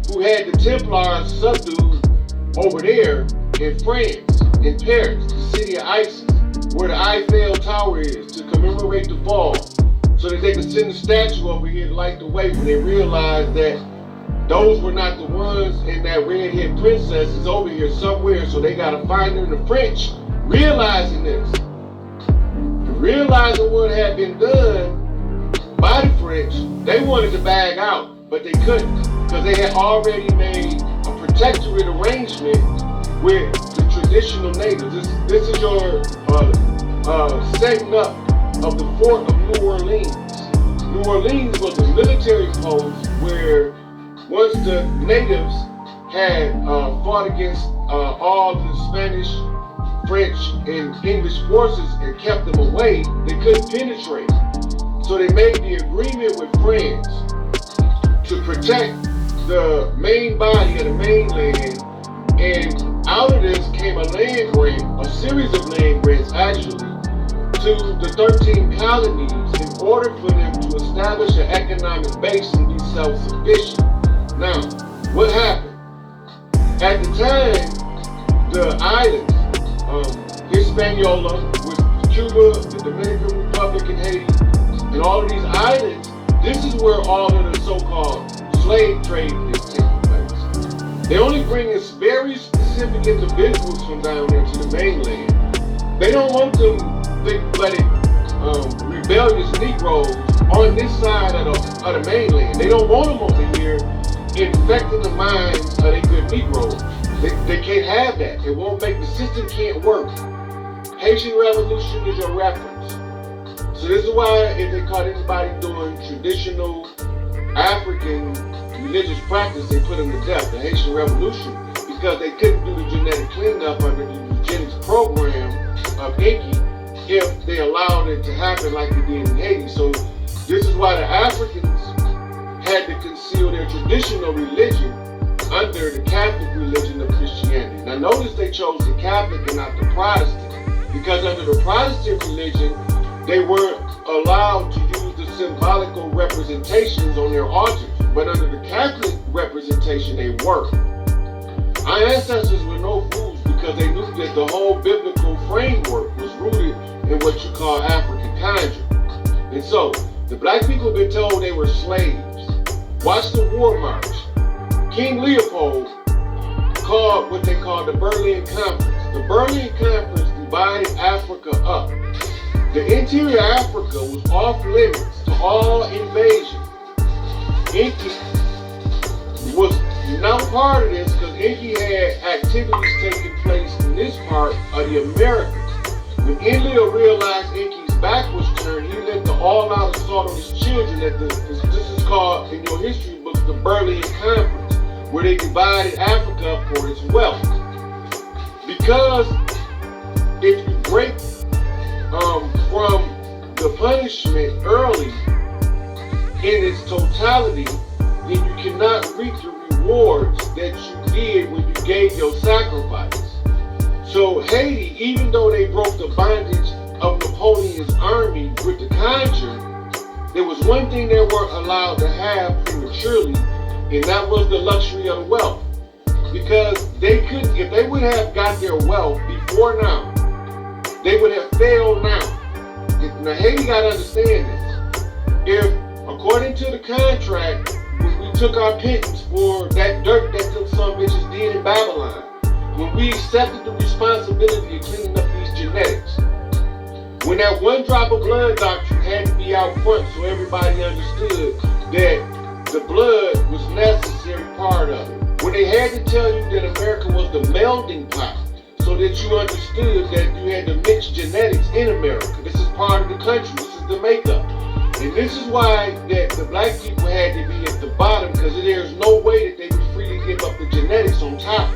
who had the Templars subdued over there in France, in Paris, the city of Isis, where the Eiffel Tower is, to commemorate the fall, so that they could send a statue over here to light the way when they realized that those were not the ones and that redhead princess is over here somewhere, so they got to find her. In the French, realizing this, realizing what had been done by the French, they wanted to bag out, but they couldn't, because they had already made a protectorate arrangement with the traditional natives. This is your setting up of the fort of New Orleans. New Orleans was a military post where once the natives had fought against all the Spanish, French, and English forces and kept them away, they couldn't penetrate. So they made the agreement with France to protect the main body of the mainland, and out of this came a land grant, a series of land grants actually, to the 13 colonies in order for them to establish an economic base and be self-sufficient. Now, what happened? At the time, the islands, Hispaniola, with Cuba, the Dominican Republic, and Haiti, and all of these islands, this is where all of the so-called slave trade is taking place. They only bring us very specific individuals from down there to the mainland. They don't want them thick-blooded, rebellious Negroes on this side of the mainland. They don't want them over here infecting the minds of the good Negroes. They can't have that. It won't make, the system can't work. Haitian Revolution is your reference. So this is why if they caught anybody doing traditional African religious practice, they put them to death, the Haitian Revolution, because they couldn't do the genetic cleanup under the eugenics program of Enki if they allowed it to happen like they did in Haiti. So this is why the Africans had to conceal their traditional religion under the Catholic religion of Christianity. Now notice they chose the Catholic and not the Protestant, because under the Protestant religion, they weren't allowed to use the symbolical representations on their altars, but under the Catholic representation, they were. Our ancestors were no fools because they knew that the whole biblical framework was rooted in what you call African conjure. And so, the black people have been told they were slaves. Watch the War March. King Leopold called what they called the Berlin Conference. The Berlin Conference divided Africa up. The interior Africa was off limits to all invasion. Enki was not part of this because Enki had activities taking place in this part of the Americas. When Enlil realized Enki's back was turned, he led the all-out assault on his children at this is called, in your history books, the Berlin Conference, where they divided Africa up for its wealth. Because if you break from the punishment early in its totality, then you cannot reap the rewards that you did when you gave your sacrifice. So Haiti, even though they broke the bondage of Napoleon's army with the conjure, there was one thing they weren't allowed to have prematurely, and that was the luxury of wealth. Because they couldn't, if they would have got their wealth before now, they would have failed now. Now Haiti got to understand this. If, according to the contract, when we took our pittance for that dirt that them some bitches did in Babylon, when we accepted the responsibility of cleaning up these genetics, when that one drop of blood doctrine had to be out front so everybody understood that the blood was a necessary part of it, when they had to tell you that America was the melding pot, so that you understood that you had to mix genetics in America. This is part of the country. This is the makeup. And this is why that the black people had to be at the bottom, because there's no way that they would freely give up the genetics on top.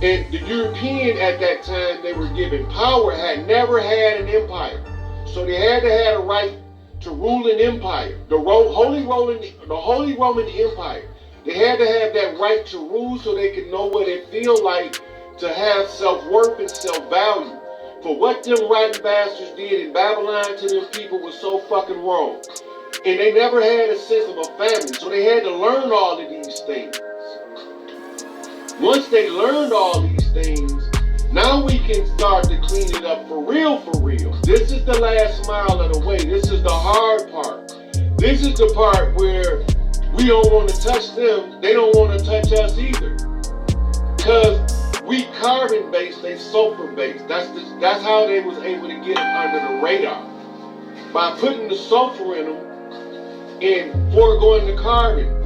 And the European at that time they were given power had never had an empire. So they had to have a right to rule an empire. The Holy Roman Empire. They had to have that right to rule so they could know what it feels like to have self-worth and self-value. For what them rotten bastards did in Babylon to them people was so fucking wrong. And they never had a sense of a family, so they had to learn all of these things. Once they learned all these things, now we can start to clean it up for real, for real. This is the last mile of the way. This is the hard part. This is the part where we don't want to touch them. They don't want to touch us either. Because we carbon-based, they sulfur-based. That's how they was able to get under the radar. By putting the sulfur in them and foregoing the carbon.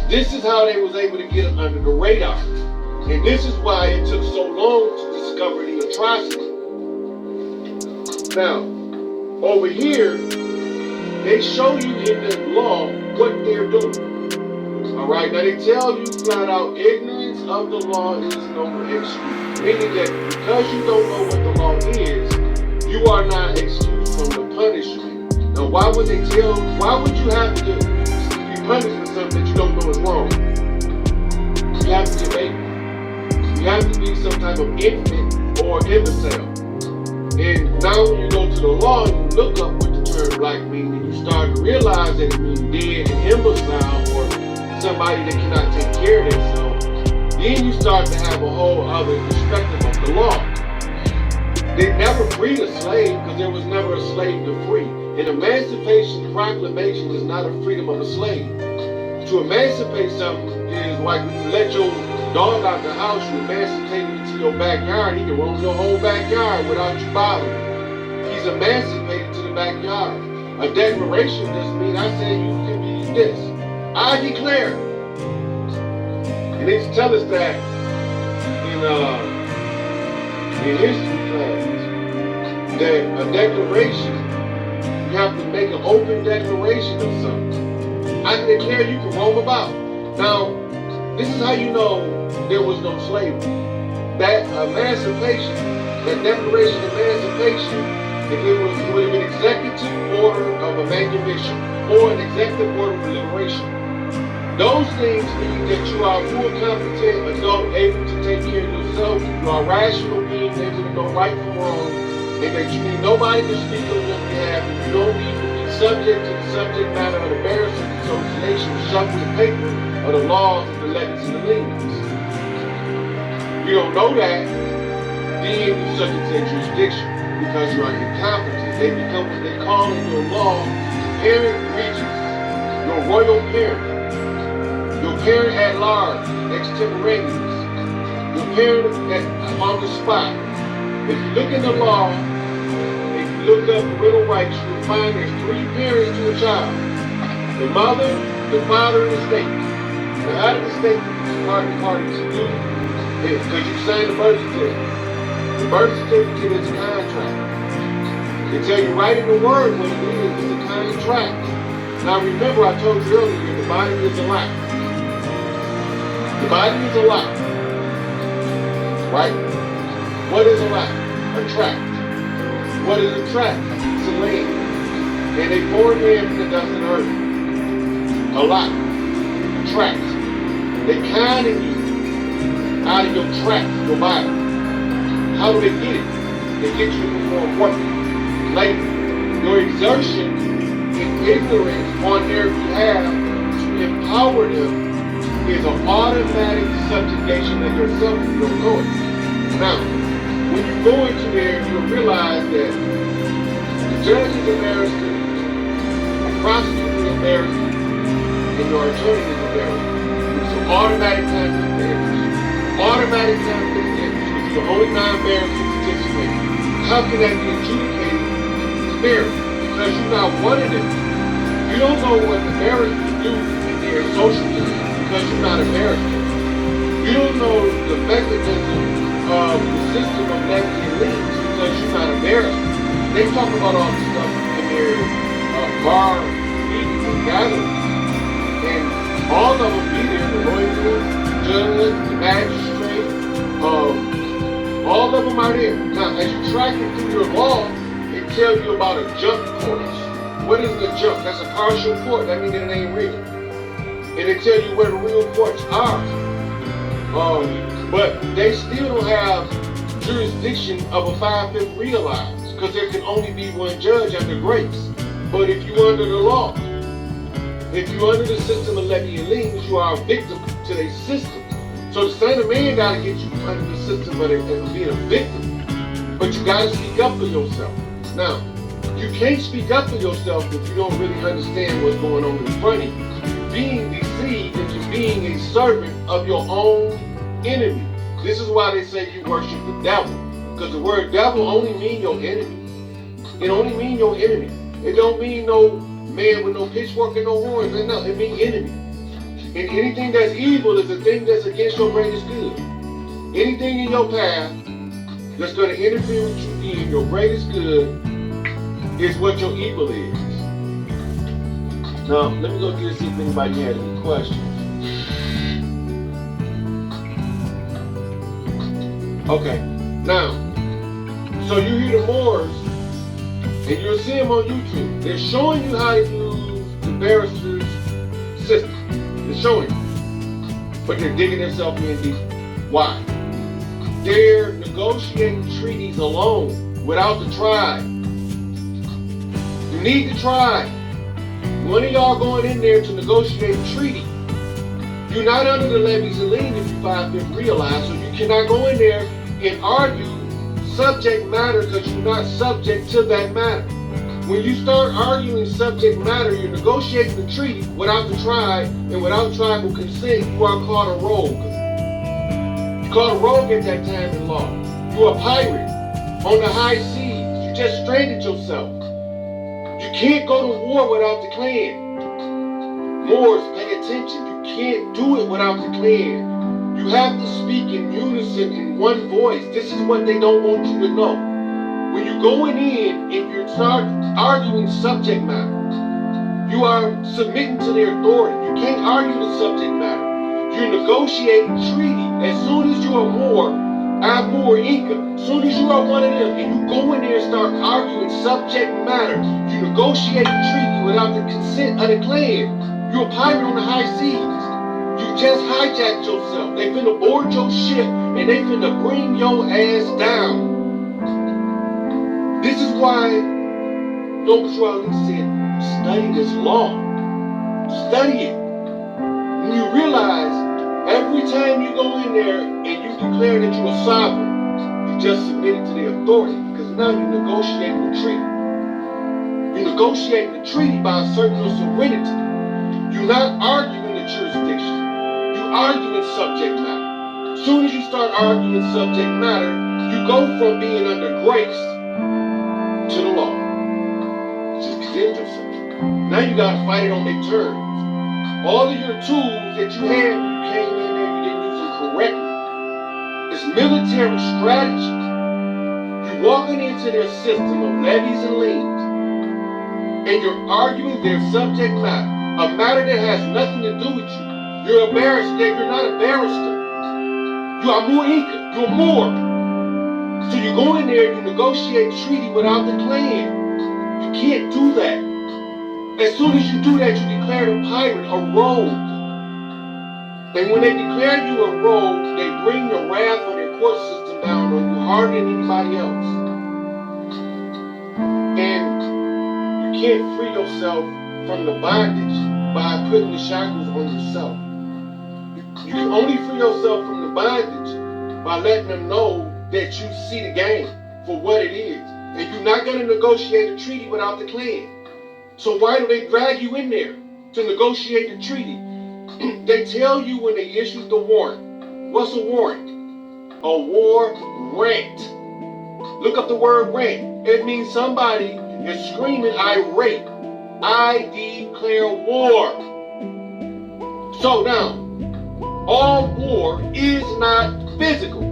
This is how they was able to get under the radar. And this is why it took so long to discover the atrocity. Now, over here, they show you in the law what they're doing. Alright, now they tell you flat out, ignorance of the law is no excuse. Meaning that because you don't know what the law is, you are not excused from the punishment. Now why would you have to be punished for something that you don't know is wrong? You have to be a baby. You have to be some type of infant or imbecile. And now when you go to the law and you look up what the term black means, and you start to realize that it means dead and imbecile or somebody that cannot take care of themselves, then you start to have a whole other perspective of the law. They never freed a slave because there was never a slave to free. An Emancipation Proclamation is not a freedom of a slave. To emancipate something is like when you let your dog out the house, you emancipate him into your backyard. He can roam your whole backyard without you bothering him. He's emancipated to the backyard. A declaration doesn't mean I say you can be this. I declare. And they tell us that in history class, that a declaration, you have to make an open declaration of something. I can declare you can roam about. Now, this is how you know there was no slavery. That emancipation, that declaration of emancipation, if it would have been executive order of emancipation or an executive order of liberation. Those things mean that you are a full competent adult, able to take care of yourself. You are a rational being, able to know right from wrong, and that you need nobody to speak on your behalf. And you don't need to be subject to the subject matter of the Barristers Association, shuffle the paper, or the laws of the levies and the liens. You don't know that, then you subject to their jurisdiction because you are incompetent. They become what they call in your law parent regents, your royal parent. Your parent at large, extemporaneous. Your parent on the spot. If you look in the law, if you look up parental rights, you'll find there's 3 parents to a child. The mother, the father, and the state. Now how did the state party to do it? Because you signed the birth certificate. The birth certificate is a contract. They tell you right in the word what it is. It's a contract. Now remember I told you earlier, the body is a lot. The body is a lot, right? What is a lot? A tract. What is a tract? It's a land. And they form man from the dust of the earth. A lot. A tract. They conning you out of your tract, your body. How do they get it? They get you to perform work. Like your exertion in ignorance on their behalf to empower them is an automatic subjugation of yourself if you don't know it. Now, when you go into there, you'll realize that the judge is embarrassed, the prosecutor is embarrassed, and your attorney is embarrassed. So automatic conflict of interest. Automatic conflict of interest, which is the only non-embarrassing participant. How can that be adjudicated fairly? Because you're not one of them. You don't know what the barristers do in their social life. Because you're not American. You don't know the mechanism of the system of levy and liens because you're not American. They talk about all this stuff in their bar meetings and gatherings. And all of them be there, the lawyer, the judge, the magistrate, all of them are there. Now, as you track it through your law, it tells you about a jump course. What is the jump? That's a partial court. That means that it ain't real. And they tell you where the real courts are. But they still don't have jurisdiction of a 5/5 realized because there can only be one judge under grace. But if you're under the law, if you're under the system of levy and liens, you are a victim to their system. So the Son of Man got to get you under the system of being a victim. But you got to speak up for yourself. Now, you can't speak up for yourself if you don't really understand what's going on in front of you. Being deceived into being a servant of your own enemy. This is why they say you worship the devil. Because the word devil only means your enemy. It only means your enemy. It don't mean no man with no pitchfork and no horns. No, it means enemy. And anything that's evil is a thing that's against your greatest good. Anything in your path that's going to interfere with you being your greatest good is what your evil is. Now, let me go through and see if anybody had any questions. Okay, now, so you hear the Moors, and you'll see them on YouTube. They're showing you how to use the barrister's system. They're showing you. But they're digging themselves in deep. Why? They're negotiating treaties alone, without the tribe. You need the tribe. One of y'all going in there to negotiate a treaty. You're not under the levies and liens if you 5/5 realize, so you cannot go in there and argue subject matter because you're not subject to that matter. When you start arguing subject matter, you're negotiating the treaty without the tribe and without tribal consent. You are called a rogue. You called a rogue at that time in law. You're a pirate on the high seas. You just stranded yourself. You can't go to war without the clan. Moors, pay attention. You can't do it without the clan. You have to speak in unison in one voice. This is what they don't want you to know. When you're going in and you start arguing subject matter, you are submitting to their authority. You can't argue the subject matter. You're negotiating treaty. As soon as you are A-merikkka, as soon as you are one of them and you go in there and start arguing subject matter, you negotiate a treaty without the consent of the clan. You're a pirate on the high seas. You just hijacked yourself. They finna board your ship and they finna bring your ass down. This is why Subterfuge said, study this law. Study it. When you realize every time you go in there and you declare that you're a sovereign, you just submitted to the authority because now you're negotiating the treaty. You're negotiating the treaty by asserting your serenity. You're not arguing the jurisdiction. You're arguing subject matter. As soon as you start arguing subject matter, you go from being under grace to the law. Just condemn yourself. Now you gotta fight it on their terms. All of your tools that you had when you came in there, you didn't use them correctly. It's military strategy. You're walking into their system of levies and liens, and you're arguing their subject matter, a matter that has nothing to do with you. You're a barrister. You're not a barrister. You're A-merikkka. You're a Moor. So you go in there and you negotiate treaty without the clan. You can't do that. As soon as you do that, you declare the pirate a rogue. And when they declare you a rogue, they bring the wrath of their court system down on you harder than anybody else. And you can't free yourself from the bondage by putting the shackles on yourself. You can only free yourself from the bondage by letting them know that you see the game for what it is. And you're not going to negotiate a treaty without the clan. So why do they drag you in there to negotiate the treaty? They tell you when they issue the warrant. What's a warrant? A war rant. Look up the word rant. It means somebody is screaming irate. I declare war. So now, all war is not physical.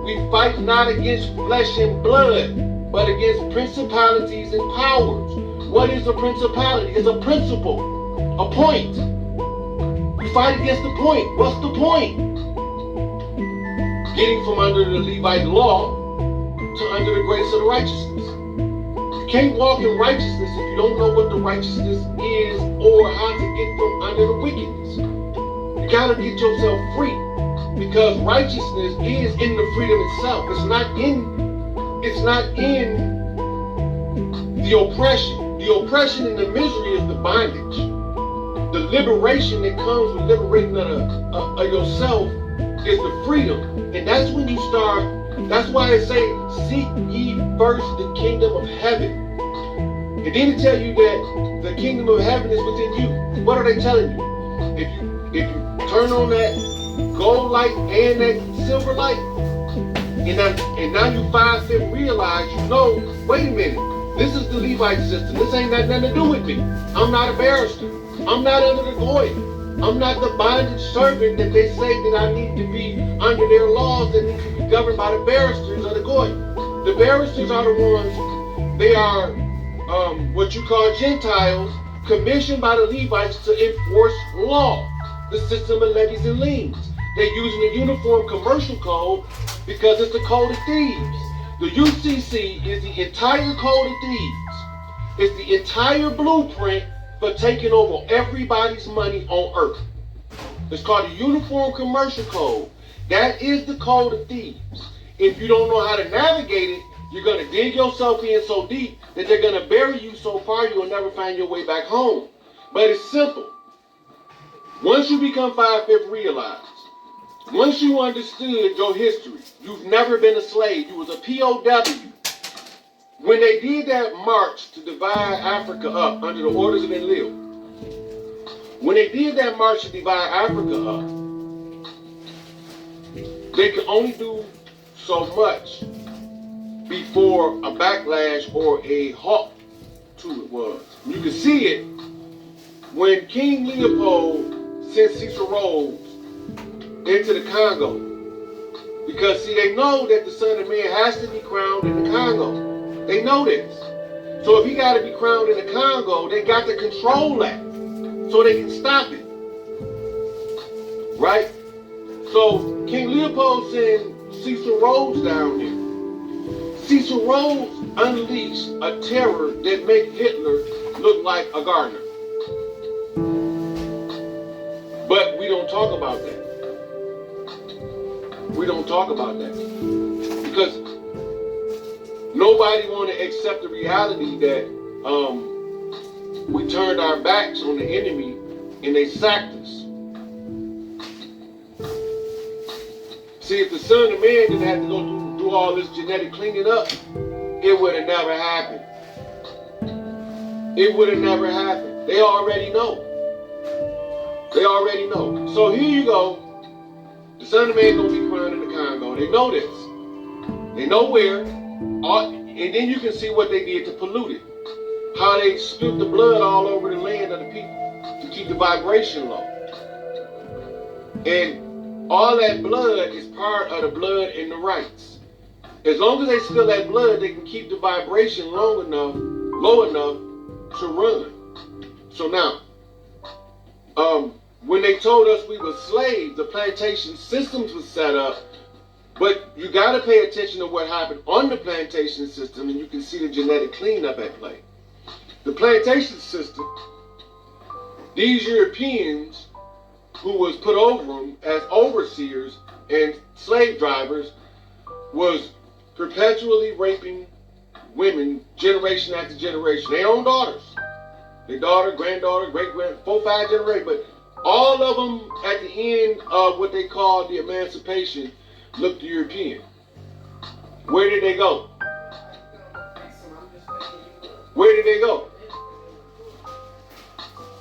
We fight not against flesh and blood, but against principalities and powers. What is a principality? It's a principle, a point. We fight against the point. What's the point? Getting from under the Levite law to under the grace of the righteousness. You can't walk in righteousness if you don't know what the righteousness is or how to get from under the wickedness. You gotta get yourself free because righteousness is in the freedom itself. It's not in the oppression. The oppression and the misery is the bondage. The liberation that comes with liberating of yourself is the freedom. And that's when you start, that's why it say, seek ye first the kingdom of heaven. And then it tell you that the kingdom of heaven is within you. What are they telling you? If you turn on that gold light and that silver light, and now you 5/5 realize, you know, wait a minute, this is the Levite system. This ain't got nothing to do with me. I'm not a barrister. I'm not under the goy. I'm not the bondage servant that they say that I need to be under their laws that need to be governed by the barristers or the goy. The barristers are the ones, they are what you call Gentiles, commissioned by the Levites to enforce law, the system of levies and liens. They're using the Uniform Commercial Code because it's the code of thieves. The UCC is the entire code of thieves. It's the entire blueprint for taking over everybody's money on earth. It's called the Uniform Commercial Code. That is the code of thieves. If you don't know how to navigate it, you're going to dig yourself in so deep that they're going to bury you so far you'll never find your way back home. But it's simple. Once you become 5/5 realized, Once you understood your history, you've never been a slave, you was a POW. When they did that march to divide Africa up under the orders of Enlil, when they did that march to divide Africa up, they could only do so much before a backlash or a halt to it was. You can see it when King Leopold sent Cecil Rhodes into the Congo. Because see, they know that the Son of Man has to be crowned in the Congo. They know this. So if he got to be crowned in the Congo, they got to control that so they can stop it. Right? So King Leopold sent Cecil Rhodes down there. Cecil Rhodes unleashed a terror that made Hitler look like a gardener. But we don't talk about that. We don't talk about that. Because nobody want to accept the reality that we turned our backs on the enemy and they sacked us. See, if the Son of Man didn't have to go do all this genetic cleaning up, it would have never happened. It would have never happened. They already know. They already know. So here you go. The Son of Man gonna be crowned in the Congo. They know this. They know where. And then you can see what they did to pollute it. How they spilled the blood all over the land of the people to keep the vibration low. And all that blood is part of the blood and the rights. As long as they spill that blood, they can keep the vibration low enough to run. So now, when they told us we were slaves, the plantation systems was set up, but you got to pay attention to what happened on the plantation system, and you can see the genetic cleanup at play. The plantation system, these Europeans who was put over them as overseers and slave drivers was perpetually raping women generation after generation. Their own daughters. Their daughter, granddaughter, great-grand, 4, 5 generations, but all of them at the end of what they call the emancipation looked European. Where did they go? Where did they go?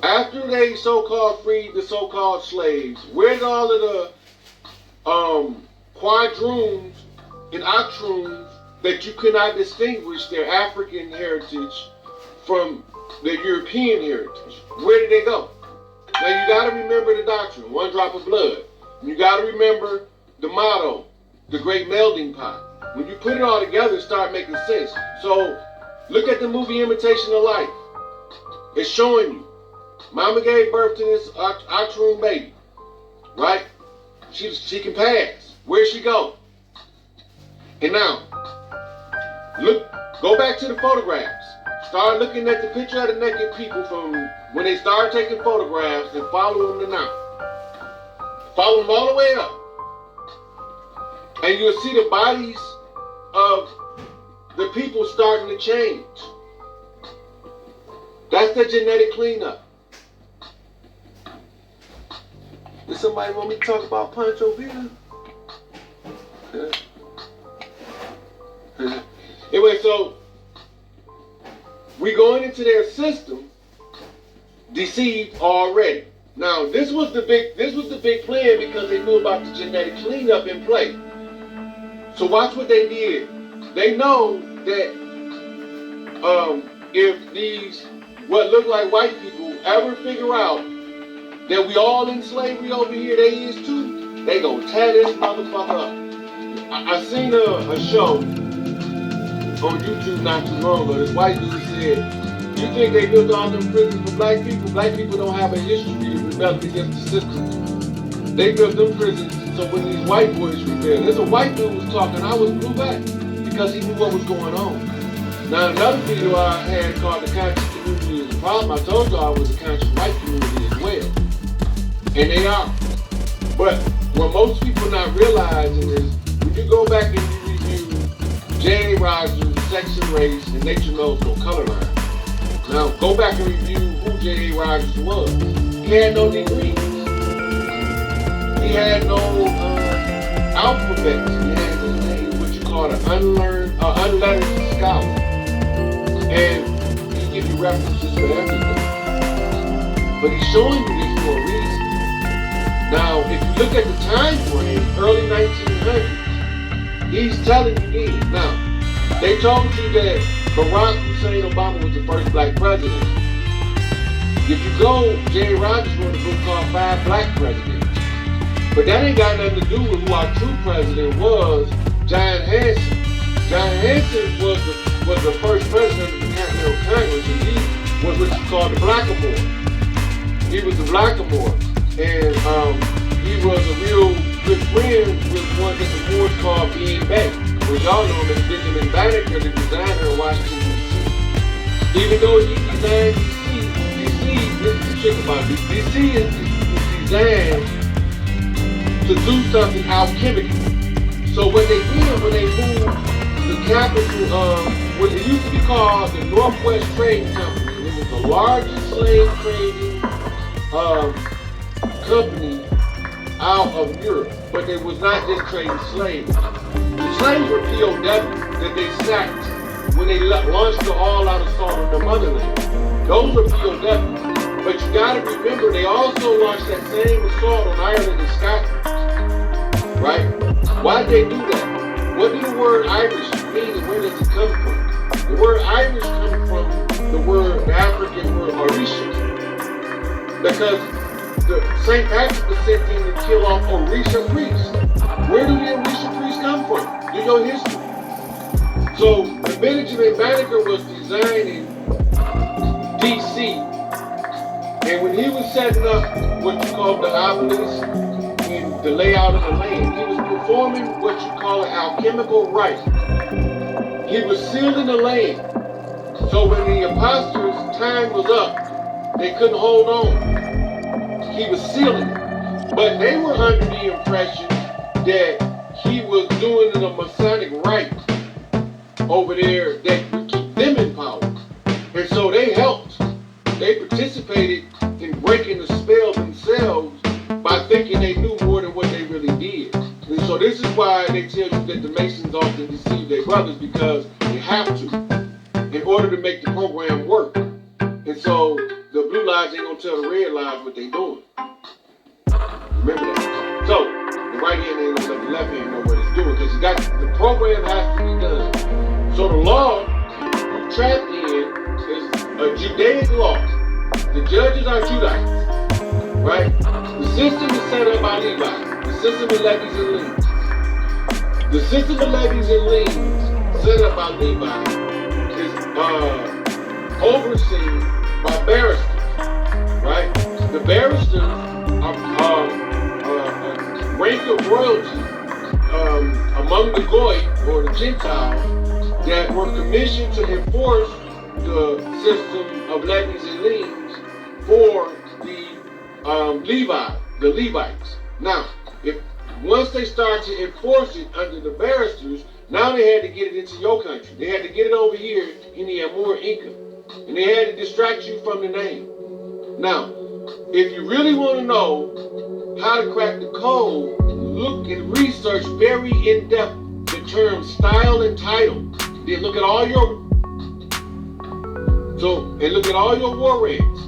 After they so-called freed the so-called slaves, where did all of the quadroons and octroons that you could not distinguish their African heritage from their European heritage? Where did they go? Now you got to remember the doctrine, one drop of blood. You got to remember the motto, the great melting pot. When you put it all together, it starts making sense. So look at the movie Imitation of Life. It's showing you. Mama gave birth to this octroon baby, right? She can pass. Where'd she go? And now, go back to the photographs. Start looking at the picture of the naked people from when they started taking photographs and follow them to now. Follow them all the way up. And you'll see the bodies of the people starting to change. That's the genetic cleanup. Does somebody want me to talk about Pancho Villa? Anyway, so we going into their system deceived already. Now this was the big plan because they knew about the genetic cleanup in play. So watch what they did. They know that if these what look like white people ever figure out that we all in slavery over here, they is too, they gonna tear this motherfucker up. I seen a show on YouTube not too long ago. This white dude said, you think they built all them prisons for black people? Black people don't have a history of rebelling against the system. They built them prisons so when these white boys rebelled. There's a white dude was talking, I was blew back because he knew what was going on. Now another video I had called The Conscious Community is a Problem. I told y'all I was a conscious white community as well. And they are. But what most people not realizing is when you go back and you review J.A. Rogers' Sex and Race and Nature Knows No Color Line. Now go back and review who J.A. Rogers was. He had no degrees. He had no alphabet. He had what you call an unlettered scholar. And he gives you references for everything. But he's showing you this for a reason. Now, if you look at the time frame, early 1900s, he's telling you this. Now, they told you that Barack Hussein Obama was the first black president. If you go, Jerry Rogers wrote a book called 5 Black Presidents. But that ain't got nothing to do with who our true president was, John Hanson. John Hanson was the first president of the Continental Congress, and he was what you call the Blackamoor. He was the Blackamoor. And he was a real good friend with one that the Moors called P.e.a.c.e, which y'all know as Benjamin Banneker, the designer of Washington, D.C. Even though he designed D.C., this is the trick about it. D.C. is designed to do something alchemically. So what they did when they moved the capital of what it used to be called the Northwest Trading Company, it was the largest slave trading company out of Europe, but it was not just trading slaves. The slaves were POWs that they sacked when they launched the all-out assault on the motherland. Those were POWs. But you gotta remember, they also launched that same assault on Ireland and Scotland. Right? Why'd they do that? What do the word Irish mean and where does it come from? The word Irish comes from the African word Orisha. Because St. Patrick was sent in to kill off Orisha priests. Where do the Orisha priests come from? Do your history. So Benjamin Banneker was designing D.C. And when he was setting up what you call the obelisk and the layout of the land, he was performing what you call an alchemical rite. He was sealing the land. So when the apostles' time was up, they couldn't hold on. He was sealing it. But they were under the impression that he was doing a Masonic rite over there that would keep them in power. And so they helped. They participated in breaking the spell themselves by thinking they knew more than what they really did. And so this is why they tell you that the Masons often deceive their brothers, because they have to in order to make the program work. And so the blue lives ain't gonna tell the red lives what they doing. Remember that. So the right hand ain't gonna let the left hand know what it's doing, because the program has to be done. So the law you trapped in is a Judaic law. The judges are Judites, right? The system is set up by Levi. The system of levies and liens. The system of levies and liens set up by Levi is overseen by barristers, right? The barristers are rank of royalty among the Goy or the Gentiles that were commissioned to enforce the system of levies and liens for the Levites. Now, once they started to enforce it under the barristers, now they had to get it into your country. They had to get it over here in the A-muur-Inca. And they had to distract you from the name. Now, if you really want to know how to crack the code, look and research very in-depth the terms style and title. Then look at all your war rants.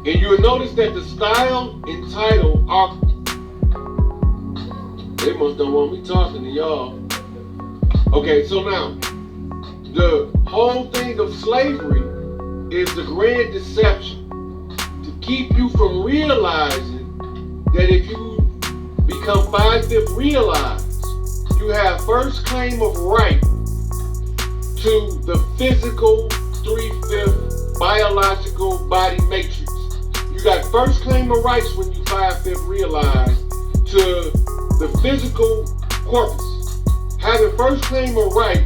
And you'll notice that the style and title are, they must don't want me talking to y'all. Okay, so now, the whole thing of slavery is the grand deception to keep you from realizing that if you become 5/5 realized, you have first claim of right to the physical 3/5 biological body matrix. You got first claim of rights when you 5/5 realize to the physical corpus. Having first claim of right,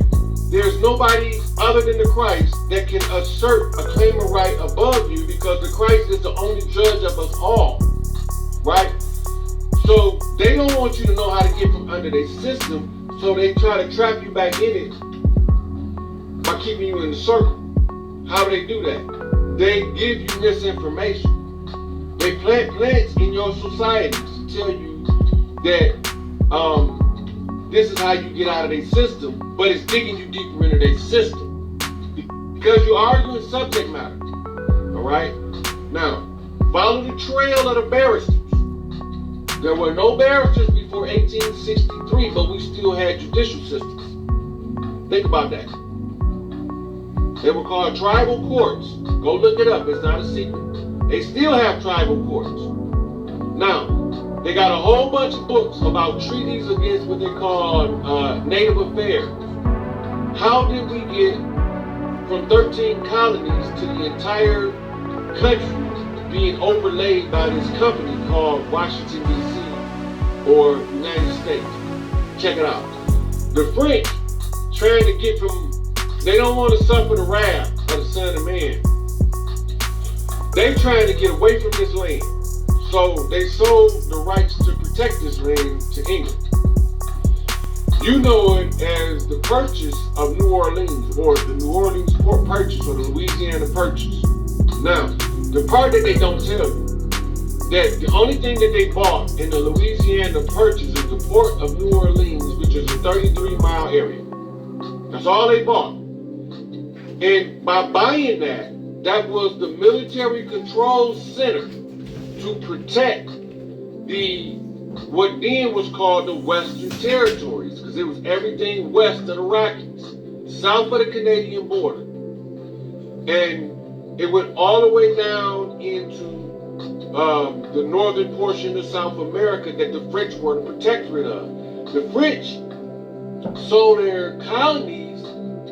there's nobody other than the Christ that can assert a claim of right above you, because the Christ is the only judge of us all, right? So they don't want you to know how to get from under their system, so they try to trap you back in it by keeping you in the circle. How do they do that? They give you misinformation. They plant plants in your society to tell you that this is how you get out of their system, but it's digging you deeper into their system. Because you're arguing subject matter. Alright? Now, follow the trail of the barristers. There were no barristers before 1863, but we still had judicial systems. Think about that. They were called tribal courts. Go look it up. It's not a secret. They still have tribal courts. Now, they got a whole bunch of books about treaties against what they call native affairs. How did we get from 13 colonies to the entire country being overlaid by this company called Washington, D.C. or United States? Check it out. The French trying to get from, they don't want to suffer the wrath of the Son of Man. They trying to get away from this land. So they sold the rights to protect this land to England. You know it as the purchase of New Orleans, or the New Orleans Port Purchase, or the Louisiana Purchase. Now, the part that they don't tell you, that the only thing that they bought in the Louisiana Purchase is the port of New Orleans, which is a 33-mile area. That's all they bought. And by buying that, that was the military control center to protect what then was called the Western Territories, because it was everything west of the Rockies, south of the Canadian border. And it went all the way down into the northern portion of South America that the French were the protectorate of. The French sold their colonies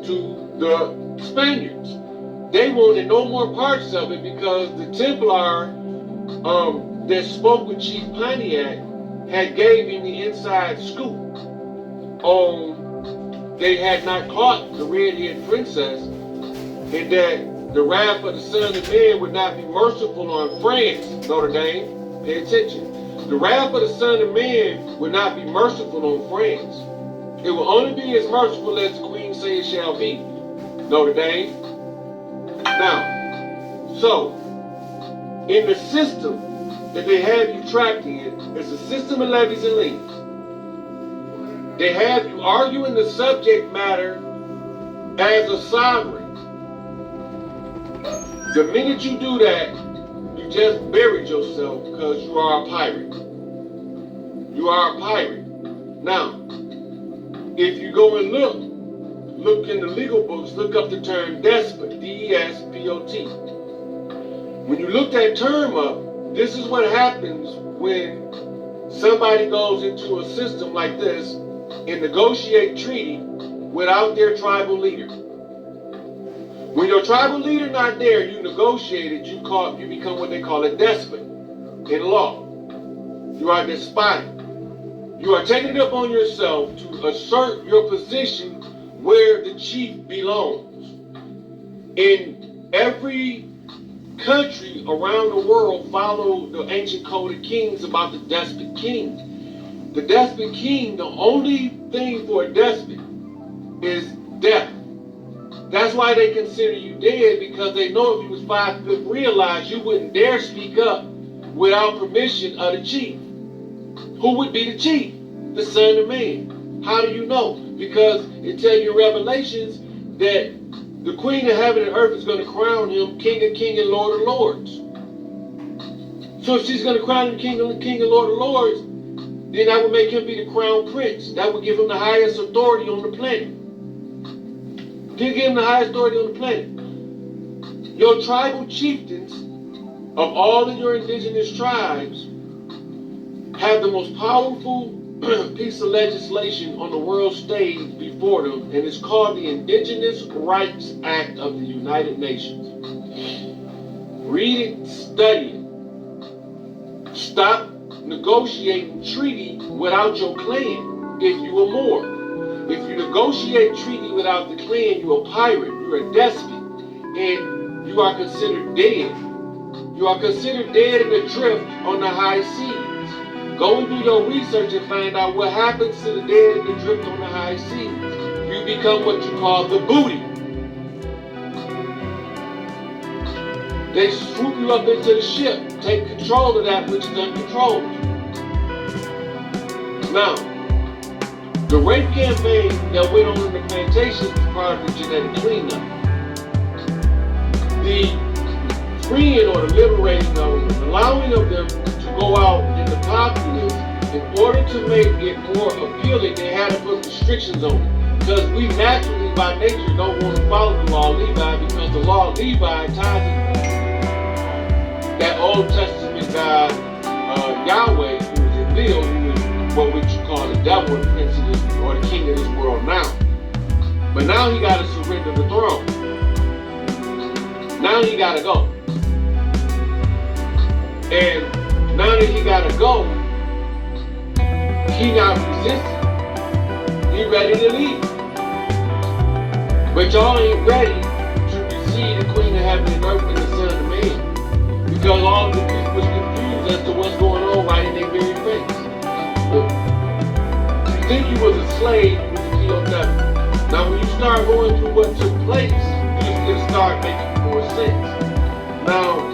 to the Spaniards. They wanted no more parts of it because the Templar that spoke with Chief Pontiac had gave him the inside scoop on they had not caught the red-haired princess, and that the wrath of the Son of Man would not be merciful on France. Notre Dame, pay attention. The wrath of the Son of Man would not be merciful on France. It will only be as merciful as the Queen say it shall be. Notre Dame. Now, so, in the system that they have you trapped in, it's a system of levies and liens. They have you arguing the subject matter as a sovereign. The minute you do that, you just buried yourself because you are a pirate. You are a pirate. Now, if you go and look in the legal books, look up the term despot, D-E-S-P-O-T. When you look that term up, this is what happens when somebody goes into a system like this and negotiate treaty without their tribal leader. When your tribal leader not there, you negotiated, you become what they call a despot in law. You are despotic. You are taking it upon yourself to assert your position where the chief belongs. In every country around the world follow the ancient code of kings about the despot king. The despot king, the only thing for a despot is death. That's why they consider you dead, because they know if you was 5 foot realized you wouldn't dare speak up without permission of the chief. Who would be the chief? The Son of Man. How do you know? Because it tells you in Revelations that the Queen of Heaven and Earth is going to crown him King of Kings and Lord of Lords. So if she's going to crown him King and Lord of Lords, then that would make him be the crown prince. That would give him the highest authority on the planet. Give him the highest authority on the planet. Your tribal chieftains of all of your indigenous tribes have the most powerful piece of legislation on the world stage before them, and it's called the Indigenous Rights Act of the United Nations. Read it, study it. Stop negotiating treaty without your clan if you are Moor. If you negotiate treaty without the clan, you're a pirate, you're a despot, and you are considered dead. You are considered dead in the drift on the high seas. Go and do your research and find out what happens to the dead in the drift on the high seas. You become what you call the booty. They swoop you up into the ship, take control of that which is uncontrolled. Now, the rape campaign that went on in the plantation was part of the genetic cleanup. The freeing or the liberating of them, allowing of them to go out in the populace, in order to make it more appealing, they had to put restrictions on it. Because we naturally, by nature, don't want to follow the law of Levi, because the law of Levi ties to that Old Testament God, Yahweh, who was revealed, who is what would you call the devil, the prince of this, or the king of this world now. But now he got to surrender the throne. Now he got to go. And now that he got to go, he not resisting. He ready to leave. But y'all ain't ready to receive the Queen of Heaven and Earth and the Son of Man. Because all of the people was confused as to what's going on right in their very face. You think you was a slave, you was a POW. Now when you start going through what took place, you just gonna start making more sense. Now,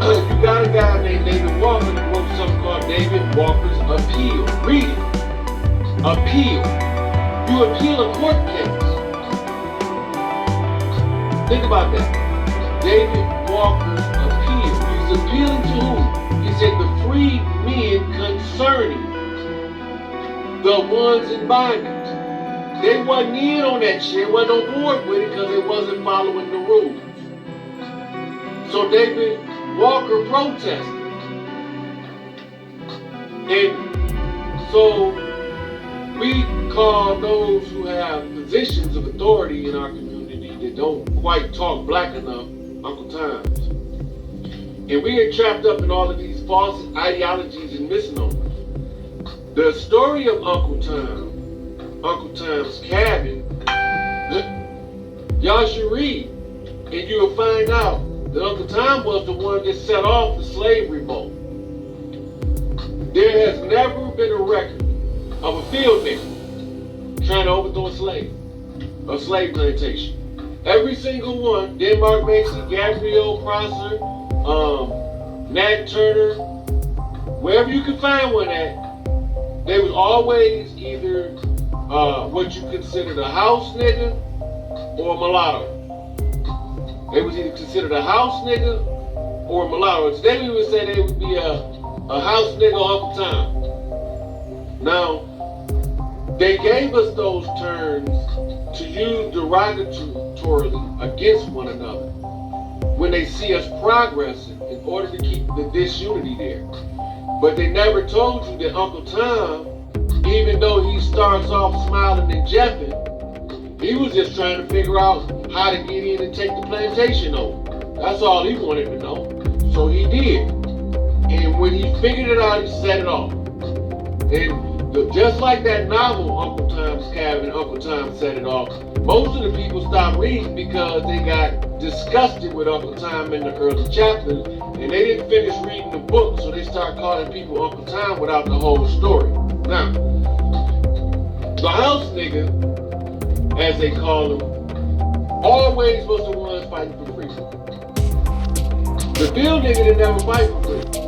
you got a guy named David Walker that wrote something called David Walker's Appeal. Read it. Appeal. You appeal a court case. Think about that. David Walker's appeal. He's appealing to who? He said the free men concerning the ones in bondage. They wasn't in on that shit, wasn't on board with it because they wasn't following the rules. So David Walker protested. And so we call those who have positions of authority in our community that don't quite talk black enough, Uncle Times. And we get trapped up in all of these false ideologies and misnomers. The story of Uncle Time's cabin, y'all should read, and you'll find out that Uncle Tom was the one that set off the slave revolt. There has never been a record of a field nigger trying to overthrow a slave plantation. Every single one, Denmark Macy, Gabriel Prosser, Nat Turner, wherever you can find one at, they was always either what you considered a house nigga or a mulatto. They was either considered a house nigga or a mulatto. Today we would say they would be a house nigga or Uncle Tom. Now, they gave us those terms to use derogatorily against one another when they see us progressing in order to keep the disunity there. But they never told you that Uncle Tom, even though he starts off smiling and jeffing, he was just trying to figure out how to get in and take the plantation over. That's all he wanted to know. So he did. And when he figured it out, he set it off. And just like that novel, Uncle Tom's Cabin, Uncle Tom Set It Off, most of the people stopped reading because they got disgusted with Uncle Tom in the early chapters, and they didn't finish reading the book, so they started calling people Uncle Tom without the whole story. Now, the house nigga, as they call him, always was the ones fighting for freedom. The field nigga didn't never fight for freedom.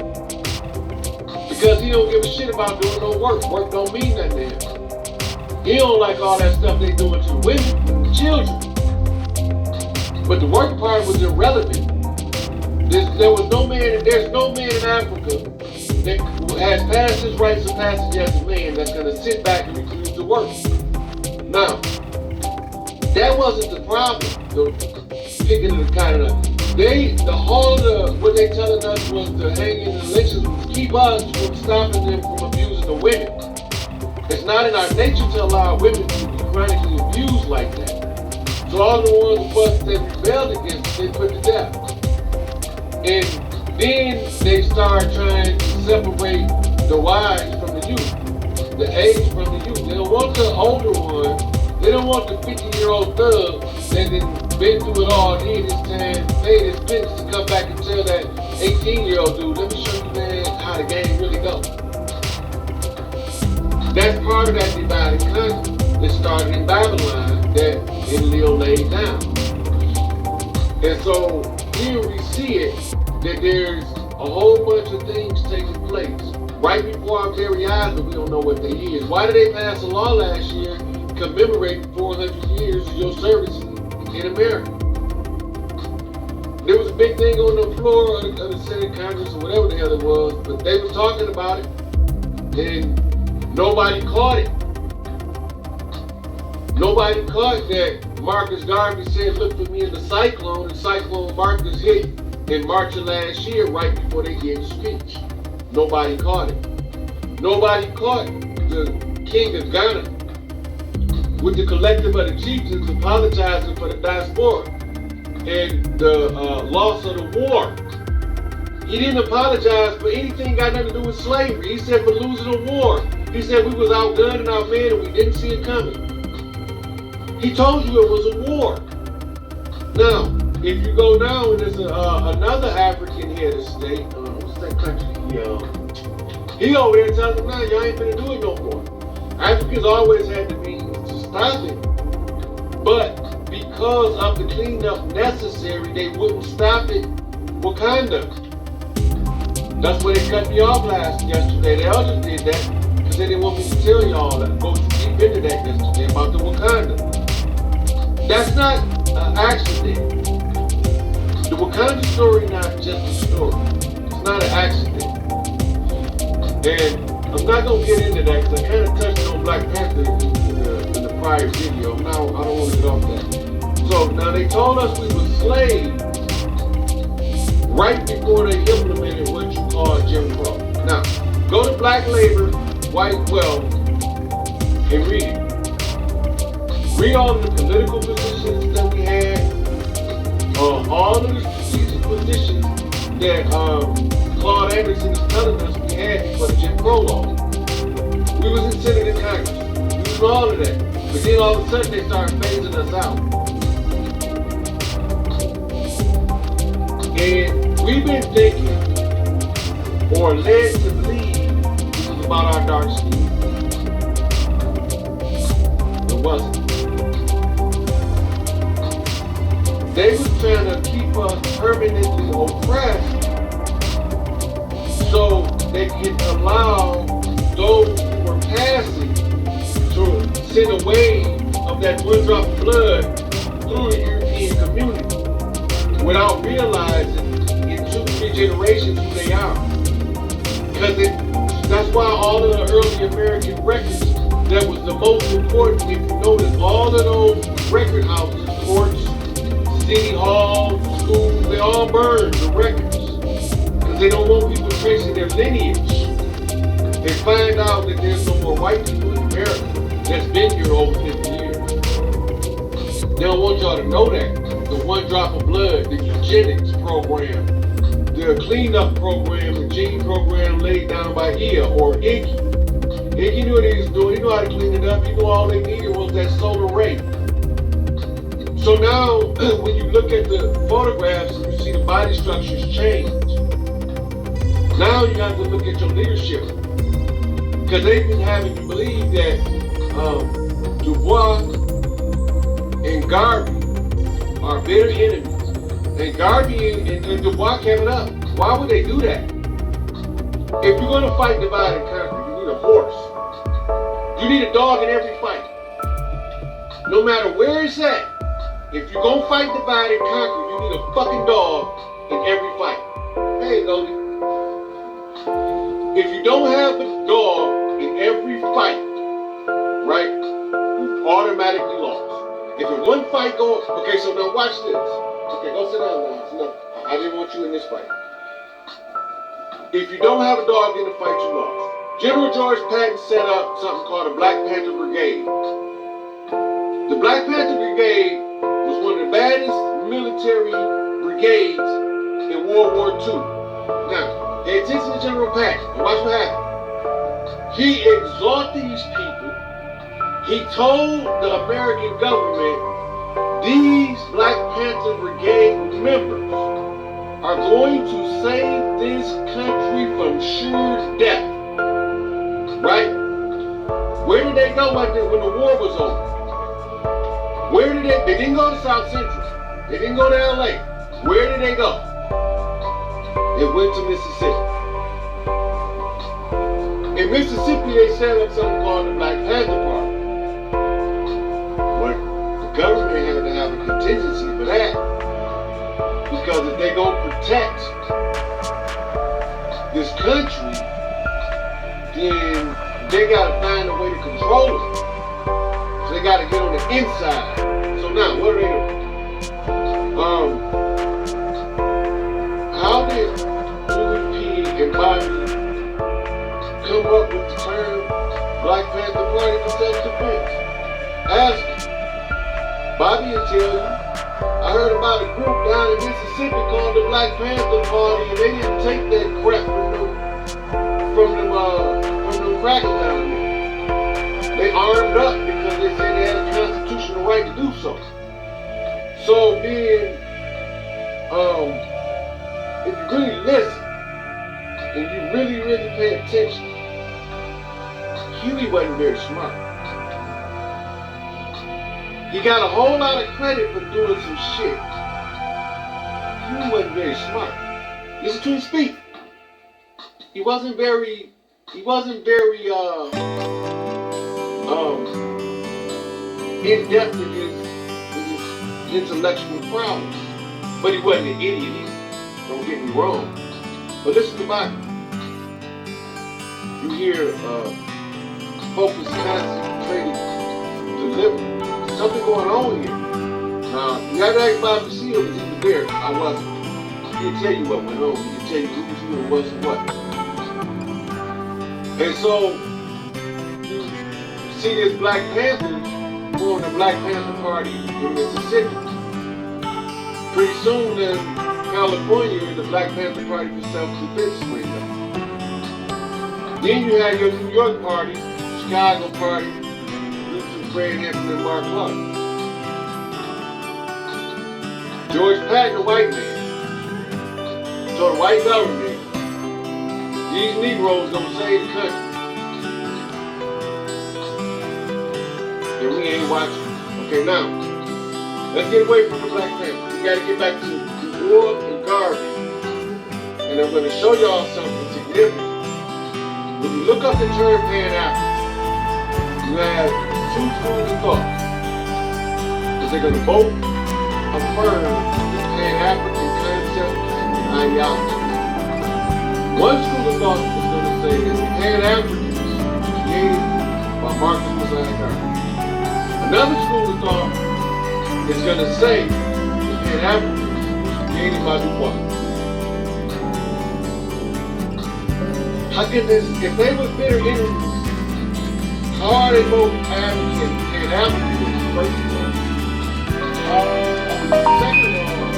Because he don't give a shit about doing no work. Work don't mean nothing to him. He don't like all that stuff they doing to women and children. But the work part was irrelevant. There was no man, and there's no man in Africa that has passed his rites of passage as a man that's gonna sit back and refuse to work. Now, that wasn't the problem. Picking of the kind of the whole of what they telling us was the hanging and lynchings was keep us from stopping them from abusing the women. It's not in our nature to allow women to be chronically abused like that. So all the ones of us that rebelled against it, they put to death. And then they start trying to separate the wives from the youth, the age from the youth. They don't want the older ones. They don't want the 50-year-old thug that has been through it all, did his time, paid his business to come back and tell that 18-year-old dude, let me show you, man, how the game really goes. That's part of that divided concept that started in Babylon that Enlil laid down. And so here we see it, that there's a whole bunch of things taking place right before our very eyes, but we don't know what they is. Why did they pass a law last year commemorating 400 years of your service in America? There was a big thing on the floor of the Senate, Congress, or whatever the hell it was, but they were talking about it, and nobody caught it. Nobody caught that Marcus Garvey said, look for me in the cyclone, and Cyclone Marcus hit in March of last year, right before they gave the speech. Nobody caught it. Nobody caught the king of Ghana with the collective of the chieftains apologizing for the diaspora and the loss of the war. He didn't apologize for anything got nothing to do with slavery. He said for losing the war. He said we was outgunned and outmanned and we didn't see it coming. He told you it was a war. Now, if you go now and there's another African head of state, what's that country? He over there telling them, nah, y'all ain't finna do it no more. Africans always had the means to stop it. But because of the cleanup necessary, they wouldn't stop it. Wakanda. That's why they cut me off yesterday. They all just did that because they didn't want me to tell y'all that. Go deep into that yesterday about the Wakanda. That's not an accident. The Wakanda story is not just a story. It's not an accident. And I'm not going to get into that because I kind of touched on Black Panther in the prior video. Now, I don't want to get off that. So, now they told us we were slaves right before they implemented what you call Jim Crow. Now, go to Black Labor, White Wealth, and read it. Read all of the political positions that we had, all of the strategic positions that Claude Anderson is telling us we had before the Jim Crow law. We was in Senate and Congress. We was all of that. But then all of a sudden they started phasing us out. And we've been thinking, or led to believe, it was about our dark skin. It wasn't. They were trying to keep us permanently oppressed so they could allow those who were passing to send a wave of that one drop of blood through the European community without realizing in 2-3 generations who they are. Because that's why all of the early American records that was the most important, if you notice, all of those record houses, courts, city halls, schools, they all burned the records. Because they don't want people tracing their lineage. They find out that there's no more white people in America that's been here over 50 years. They don't want y'all to know that. The one drop of blood, the eugenics program, the cleanup program, the gene program laid down by P.e.a.c.e or Enki. Enki knew what he was doing. He knew how to clean it up. He knew all they needed was that solar ray. So now, when you look at the photographs, you see the body structures change. Now you have to look at your leadership. Because they've been having you believe that Du Bois and Garvey are bitter enemies. And Garvey and Du Bois kept it up. Why would they do that? If you're going to fight divide and conquer, you need a horse. You need a dog in every fight. No matter where it's at. If you're going to fight divide and conquer, you need a fucking dog in every fight. Hey, Goldie. If you don't have a dog in every fight, right, you've automatically lost. If in one fight goes, okay, so now watch this. Okay, go sit down now. It's enough. I didn't want you in this fight. If you don't have a dog in the fight, you lost. General George Patton set up something called a Black Panther Brigade. The Black Panther Brigade was one of the baddest military brigades in World War II. Now, pay attention to General Patton and watch what happened. He exalted these people. He told the American government, these Black Panther Brigade members are going to save this country from sure death. Right? Where did they go when the war was over? Where did they didn't go to South Central. They didn't go to LA. Where did they go? They went to Mississippi. In Mississippi, they set up something called the Black Panther Party. But the government had to have a contingency for that. Because if they're going to protect this country, then they got to find a way to control it. So they got to get on the inside. So now, what are they doing? How did Louis P. and Bobby come up with the term Black Panther Party for self-defense? Ask them. Bobby will tell you, I heard about a group down in Mississippi called the Black Panther Party, and they didn't take that crap from them crackers down there. They armed up because they said they had a constitutional right to do so. So then, if you really listen, and you really, really pay attention, Huey wasn't very smart. He got a whole lot of credit for doing some shit. Huey wasn't very smart. Listen to him speak. He wasn't very in-depth in his intellectual prowess. But he wasn't an idiot either. Don't get me wrong. But listen to Bobby. You hear focus concentrated delivery. Something going on here. Now, you have to ask Bobby to see him because he was there. I wasn't. He can tell you what went on. He can tell you who's who and what's what. And so, you see this Black Panthers form the Black Panther Party in Mississippi. Pretty soon in California, the Black Panther Party for self-defense springs up. Then you have your New York Party, Chicago Party, Fred Hampton and Mark Clark. George Patton, a white man, told the white government, these Negroes gonna save the country. And we ain't watching. Okay, now, let's get away from the Black Panther. We gotta get back to war and garbage. And I'm gonna show y'all something significant. When you look up the term Pan-African, you have two schools of thought. Because they're going to both affirm the Pan-African concept and ideology. One school of thought is going to say that the Pan-Africans were created by Marcus Messiah. Another school of thought is going to say the Pan-Africans were created by Du Bois. How can this, if they were bitter enemies, how are they both African and African, first of all? Second of all,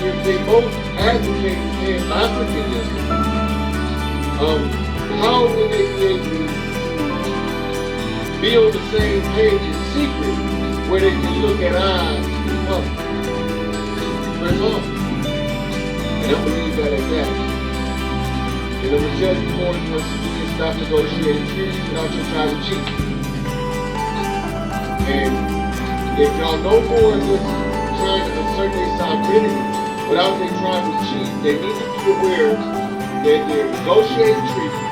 if they both advocate Pan-Africanism, how will they be able to be on the same page in secret where they can look at eyes in public? First off, and I'm going to leave that at that. And I'm going to tell you more than once again, stop negotiating treaties without your trying to cheat. And if y'all know more than just trying to assert their sovereignty without their trying to cheat, they need to be aware that they're negotiating treaties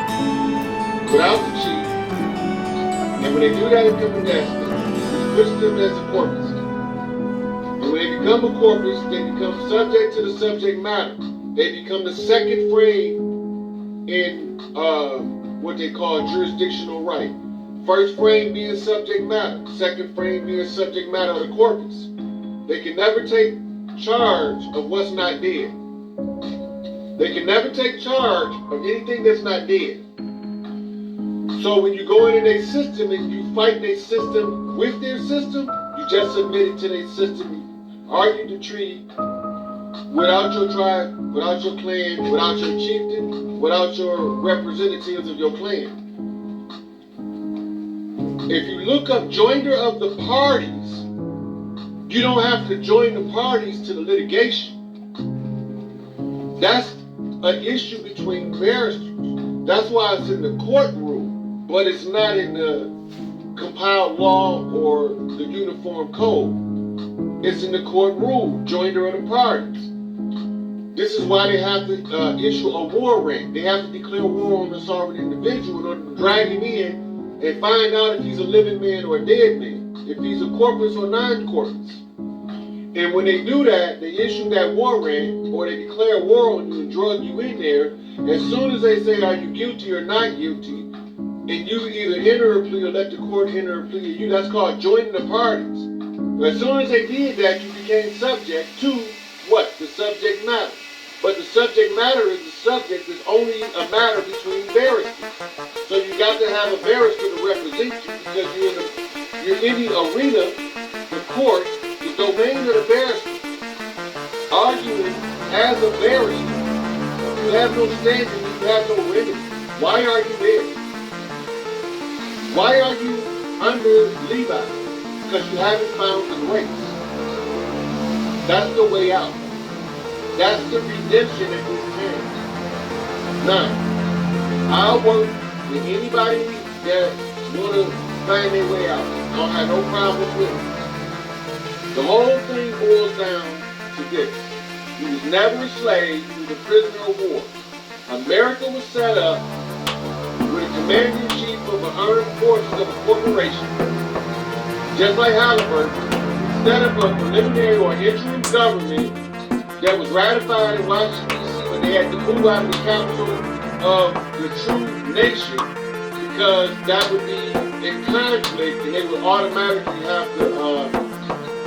without the cheat. And when they do that, it becomes nasty. It puts them as a corpus. And when they become a corpus, they become subject to the subject matter. They become the second frame in what they call jurisdictional right. First frame being subject matter, second frame being subject matter of the corpus. They can never take charge of what's not dead. They can never take charge of anything that's not dead. So when you go in their system and you fight their system with their system, you just submit it to their system, you argue the treaty without your tribe, without your clan, without your chieftain, without your representatives of your clan. If you look up joinder of the parties, you don't have to join the parties to the litigation. That's an issue between barristers. That's why it's in the courtroom, but it's not in the compiled law or the uniform code. It's in the court rule, joinder of the parties. This is why they have to issue a war rant. They have to declare war on the sovereign individual in order to drag him in and find out if he's a living man or a dead man, if he's a corpus or non-corpus. And when they do that, they issue that war rant, or they declare war on you and drug you in there. As soon as they say, are you guilty or not guilty, and you either enter a plea or let the court enter a plea, you, that's called joining the parties. As soon as they did that, you became subject to what? The subject matter. But the subject matter is the subject is only a matter between barristers. So you got to have a barrister to represent you, because you're in the arena, the court, the domain of the barrister. Arguing as a barrister, you have no standing, you have no remedy. Why are you there? Why are you under Levi? Because you haven't found the grace. That's the way out. That's the redemption that we have. Now, I'll work with anybody that want to find their way out. I don't have no problem with it. The whole thing boils down to this. You was never a slave, you was a prisoner of war. America was set up with a commander-in-chief of the armed forces of a corporation, just like Halliburton, set up a preliminary or interim government that was ratified in Washington, D.C. when they had to move out of the capital of the true nation, because that would be in conflict and they would automatically have to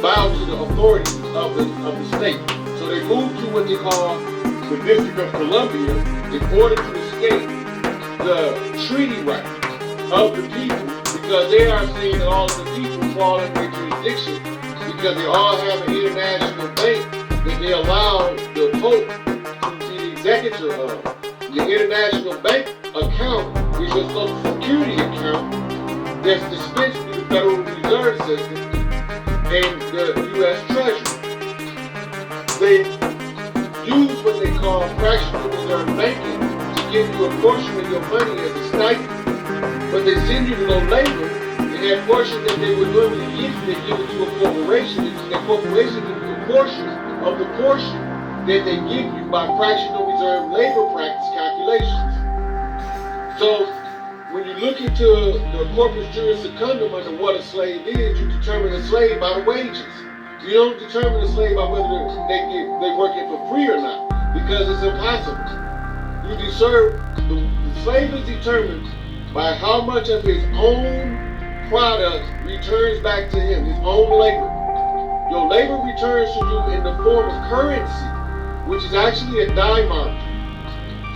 bow to the authorities of the state. So they moved to what they call the District of Columbia in order to escape the treaty rights of the people, because they are saying that all of the people fall under jurisdiction because they all have an international bank that they allow the Pope to be the executor of. The international bank account is your Social Security account that's dispensed through the Federal Reserve System and the U.S. Treasury. They use what they call fractional reserve banking to give you a portion of your money as a stipend, but they send you to no labor, and that portion that they would normally give you, they give it to a corporation, and that corporation gives you a portion of the portion that they give you by fractional reserve labor practice calculations. So when you look into the corpus juris secundum under what a slave is, you determine a slave by the wages. You don't determine a slave by whether they working for free or not, because it's impossible. The slave is determined by how much of his own product returns back to him, his own labor. Your labor returns to you in the form of currency, which is actually a die mark.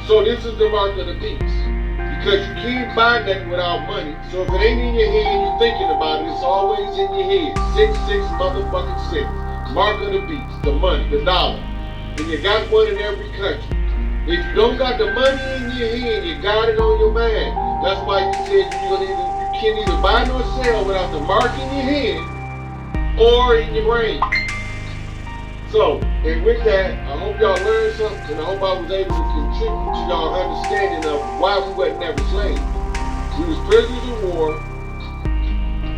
So this is the mark of the beast, because you can't buy nothing without money. So if it ain't in your hand, you're thinking about it, it's always in your head. 666 motherfucking 6. Mark of the beast, the money, the dollar. And you got one in every country. If you don't got the money in your hand, you got it on your mind. That's why you said you can't either buy nor sell without the mark in your hand or in your brain. So, and with that, I hope y'all learned something, and I hope I was able to contribute to y'all understanding of why we wasn't never slaves. We was prisoners of war.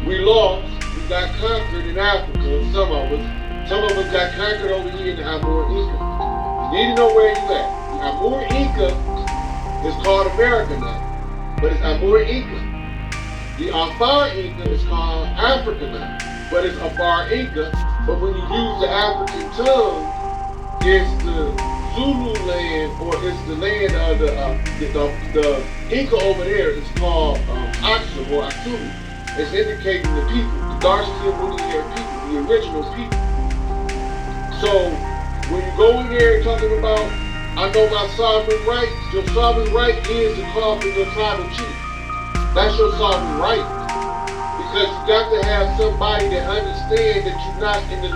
We lost. We got conquered in Africa, some of us. Some of us got conquered over here in the A-merikkka. You need to know where you at. The A-muur-Inca is called America now, but it's A-merikkka. The A-far-Inca is called Africa now, but it's A-far-Inca. But when you use the African tongue, it's the Zulu land, or it's the land of the Inca over there is called Axum or Axum. It's indicating the people, the dark-skinned, woolly-haired people, the original people. So when you go in there talking about, I know my sovereign rights, your sovereign right is to call for your tribal chief. That's your sovereign right. Because you got to have somebody that understands that you're not under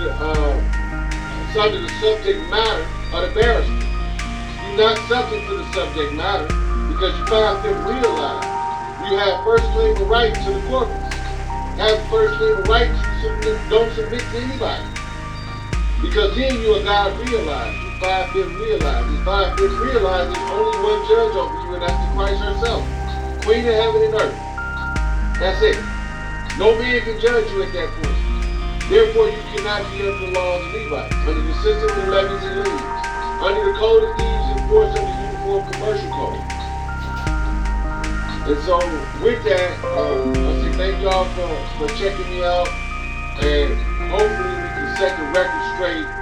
the subject matter of the barrister. You're not subject to the subject matter because you find them realize you have first claim the right to the corpus. You have first claim the right to don't submit to anybody. Because then you a God realized. You five them realized. You five them realized there's only one judge over you, and that's the Christ herself. Queen of heaven and earth. That's it. No man can judge you at that point. Therefore, you cannot be under the laws of Levi, under the system of levies and liens. under the Code of Thieves enforced under Uniform Commercial Code. And so with that, I say thank y'all for checking me out, and hopefully we can set the record straight